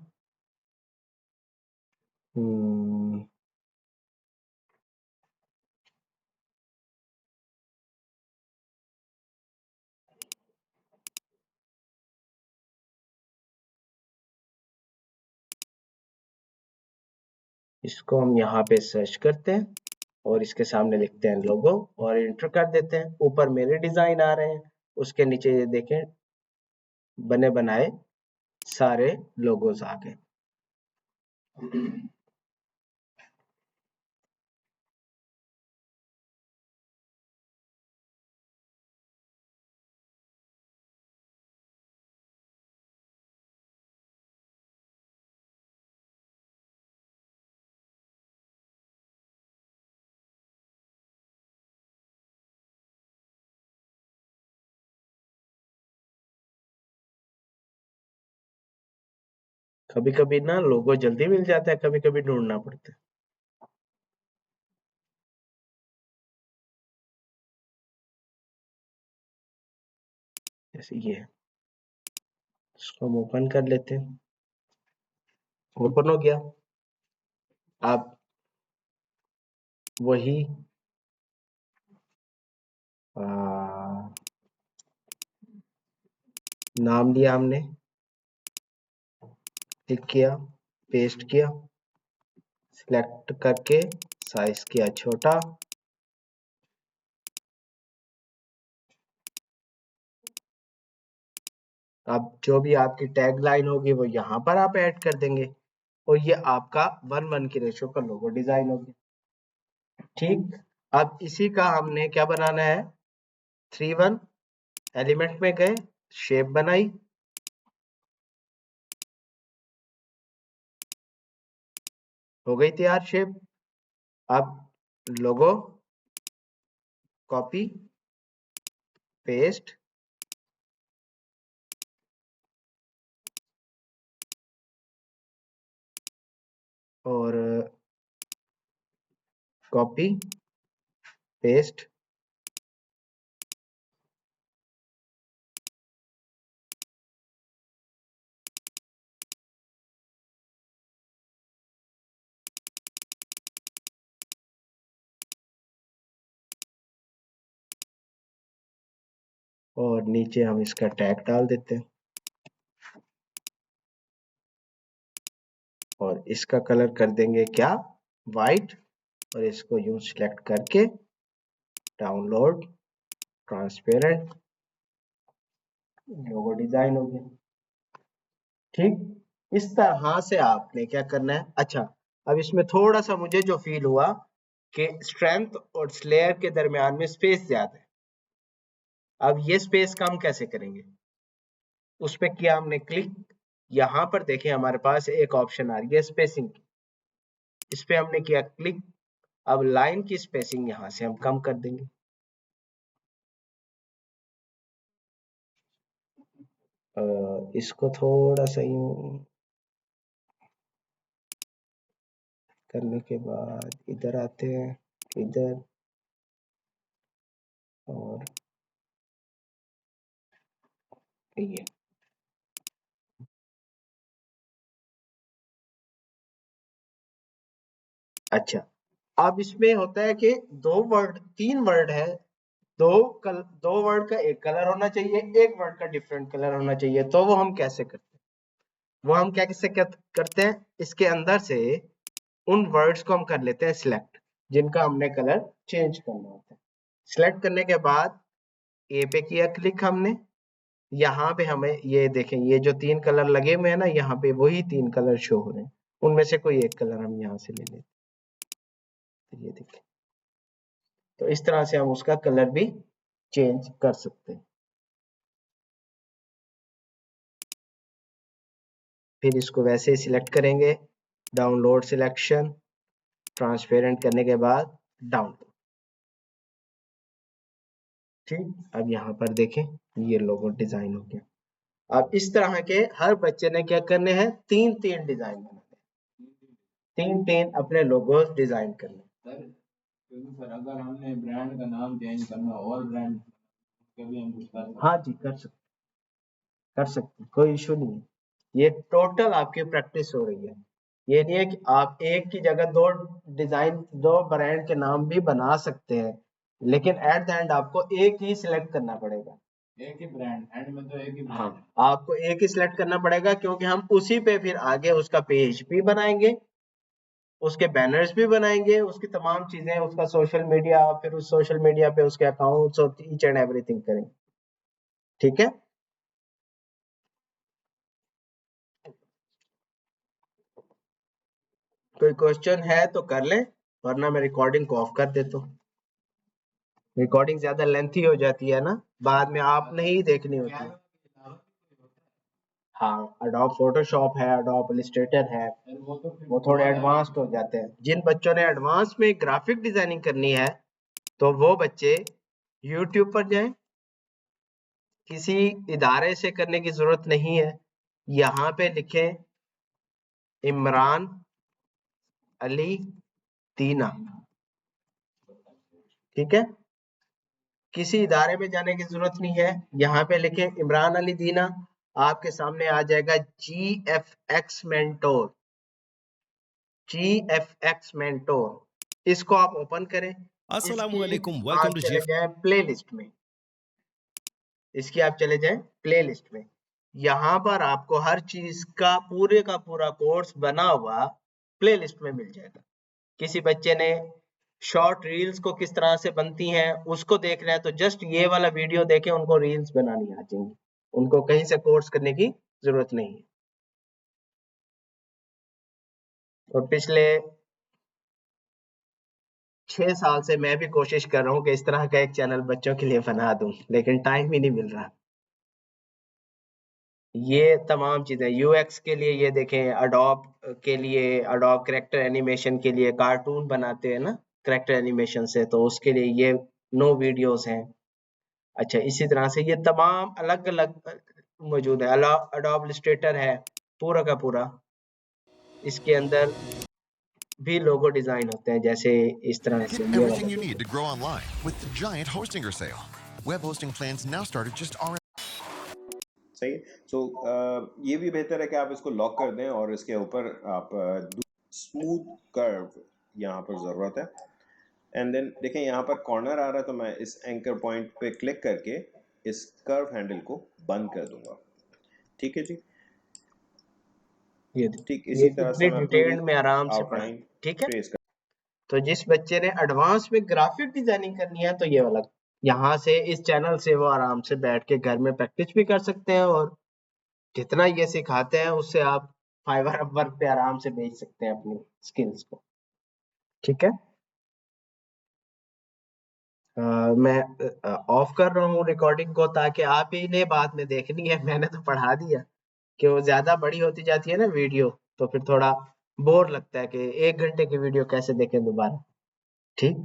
Speaker 1: हम्म, इसको हम यहाँ पे सर्च करते हैं और इसके सामने लिखते हैं लोगो और इंटर कर देते हैं। ऊपर मेरे डिजाइन आ रहे हैं, उसके नीचे ये देखें बने बनाए सारे लोगोस आ गए। कभी कभी ना लोगो जल्दी मिल जाता है, कभी कभी ढूंढना पड़ता है। जैसे ये, इसको हम ओपन कर लेते हैं। ओपन हो गया। अब वही नाम लिया हमने, क्लिक किया, पेस्ट किया, सिलेक्ट करके साइज किया छोटा। अब जो भी आपकी टैग लाइन होगी वो यहाँ पर आप ऐड कर देंगे और ये आपका 1:1 की रेशो का लोगो डिजाइन होगी। ठीक, अब इसी का हमने क्या बनाना है, 3:1 एलिमेंट में गए, शेप बनाई, हो गई तैयार शेप। अब लोगो कॉपी पेस्ट और कॉपी पेस्ट और नीचे हम इसका टैग डाल देते हैं और इसका कलर कर देंगे क्या, वाइट। और इसको यूं सिलेक्ट करके डाउनलोड ट्रांसपेरेंट, लोगो डिजाइन हो गया। ठीक, इस तरह से आपने क्या करना है। अच्छा, अब इसमें थोड़ा सा मुझे जो फील हुआ कि स्ट्रेंथ और स्लेयर के दरमियान में स्पेस ज्यादा है। अब ये स्पेस कम कैसे करेंगे, उस पे किया हमने क्लिक। यहाँ पर देखें हमारे पास एक ऑप्शन आ रही है स्पेसिंग की, इस पे हमने किया क्लिक। अब लाइन की स्पेसिंग यहाँ से हम कम कर देंगे। इसको थोड़ा सा यूं करने के बाद इधर आते हैं, इधर, और ये। अच्छा, अब इसमें होता है कि तीन वर्ड है, दो वर्ड का एक कलर होना चाहिए, एक वर्ड का डिफरेंट कलर होना चाहिए। तो वो हम कैसे करते हैं, वो हम कैसे करते हैं, इसके अंदर से उन वर्ड्स को हम कर लेते हैं सिलेक्ट, जिनका हमने कलर चेंज करना होता है। सिलेक्ट करने के बाद ए पे किया क्लिक हमने। यहाँ पे हमें ये देखें, ये जो तीन कलर लगे हुए हैं ना, यहाँ पे वही तीन कलर शो हो रहे हैं, उनमें से कोई एक कलर हम यहाँ से ले लेते हैं। ये देखें, तो इस तरह से हम उसका कलर भी चेंज कर सकते हैं। फिर इसको वैसे ही सिलेक्ट करेंगे, डाउनलोड सिलेक्शन, ट्रांसपेरेंट करने के बाद डाउनलोड। ठीक, अब यहाँ पर देखें ये लोगो डिजाइन हो गया। अब इस तरह के हर बच्चे ने क्या करने हैं, तीन तीन डिजाइन बनाने हैं, तीन तीन अपने लोगो डिजाइन करने।
Speaker 2: सर क्योंकि सर अगर हमने ब्रांड का नाम चेंज करना और ब्रांड कभी हम कुछ कर
Speaker 1: हाँ जी, कर सकते, कोई इशू नहीं है। ये टोटल आपकी प्रैक्टिस हो रही है। ये नहीं है कि आप एक की जगह दो डिजाइन, दो ब्रांड के नाम भी बना सकते हैं, लेकिन एट द एंड आपको एक ही सिलेक्ट करना पड़ेगा।
Speaker 2: एक ही ब्रांड एंड में तो एक ही
Speaker 1: हाँ,
Speaker 2: ब्रांड है।
Speaker 1: आपको एक ही सिलेक्ट करना पड़ेगा, क्योंकि हम उसी पे फिर आगे उसका पेज भी बनाएंगे, उसके बैनर्स भी बनाएंगे, उसकी तमाम चीजें, उसका सोशल मीडिया, फिर उस सोशल मीडिया पे उसके अकाउंट्स और ईच एंड एवरीथिंग करेंगे। ठीक है, कोई क्वेश्चन है तो कर ले, वरना मैं रिकॉर्डिंग को ऑफ कर देता हूँ। रिकॉर्डिंग ज्यादा लेंथी हो जाती है ना, बाद में आपने ही देखनी होती है। हाँ, अडोब फोटोशॉप है, अडोब इलस्ट्रेटर है, वो थोड़े एडवांस्ड हो जाते हैं। जिन बच्चों ने एडवांस में ग्राफिक डिजाइनिंग करनी है, तो वो बच्चे यूट्यूब पर जाएं, किसी इदारे से करने की जरूरत नहीं है। यहाँ पे लिखें इमरान अली दीना, ठीक है, किसी इदारे में जाने की जरूरत नहीं है। यहाँ पे लिखें इमरान अली दीना, आपके सामने आ जाएगा GFX मेंटोर, GFX मेंटोर। इसको आप ओपन करें, इसकी
Speaker 3: Assalamualaikum. Welcome
Speaker 1: आप
Speaker 3: to
Speaker 1: चले
Speaker 3: GF.
Speaker 1: जाएं प्लेलिस्ट में, इसकी आप चले जाएं प्लेलिस्ट में। यहाँ पर आपको हर चीज का पूरा कोर्स बना हुआ प्लेलिस्ट में मिल जाएगा। किसी बच्चे ने शॉर्ट रील्स को किस तरह से बनती हैं उसको देखना है, तो जस्ट ये वाला वीडियो देखें, उनको रील्स बनानी आ जाएंगी, उनको कहीं से कोर्स करने की जरूरत नहीं है। और पिछले 6 साल से मैं भी कोशिश कर रहा हूँ कि इस तरह का एक चैनल बच्चों के लिए बना दूं, लेकिन टाइम ही नहीं मिल रहा। ये तमाम चीजें यूएक्स के लिए, ये देखें अडोब के लिए, अडोब कैरेक्टर एनिमेशन के लिए कार्टून बनाते हैं ना कैरेक्टर एनिमेशन से, तो उसके लिए ये नो वीडियोस हैं। अच्छा, इसी तरह से ये तमाम अलग अलग मौजूद है। अडोब इलस्ट्रेटर है पूरा का पूरा, इसके अंदर भी लोगो डिजाइन होते हैं, जैसे इस तरह
Speaker 3: Get
Speaker 1: से ये
Speaker 3: everything
Speaker 1: वाला
Speaker 3: you
Speaker 1: logo.
Speaker 3: need to grow online with the giant Hostinger sale. Web hosting plans now start at just RM.
Speaker 4: सही है। सो ये भी बेहतर है कि आप इसको लॉक कर दें और इसके ऊपर आप स्मूथ कर्व यहाँ पर ज़रूरत है। एंड देन देखें यहाँ पर कॉर्नर आ रहा है, तो मैं इस एंकर पॉइंट पे क्लिक करके इस कर्व हैंडल को बंद कर दूंगा। ठीक है जी।
Speaker 1: ये
Speaker 4: ठीक
Speaker 1: ये
Speaker 4: इसी तरह से
Speaker 1: कितनी
Speaker 4: मैं पूरी
Speaker 1: डिटेल में आराम से पढ़ा,
Speaker 4: आउटलाइन
Speaker 1: ठीक है।
Speaker 4: ट्रेस कर।
Speaker 1: तो जिस बच्चे ने एडवांस में ग्राफिक डिजाइनिंग करनी है तो ये वाला यहाँ से इस चैनल से वो आराम से बैठ के घर में प्रैक्टिस भी कर सकते हैं, और जितना ये सिखाते हैं उससे आप फाइवर अपवर्क पे आराम से बेच सकते हैं अपनी स्किल्स को। ठीक है, मैं ऑफ कर रहा हूँ रिकॉर्डिंग को ताकि आप ही ने बाद में देखनी है। मैंने तो पढ़ा दिया कि वो ज्यादा बड़ी होती जाती है ना वीडियो, तो फिर थोड़ा बोर लगता है कि 1 घंटे की वीडियो कैसे देखें दोबारा। ठीक।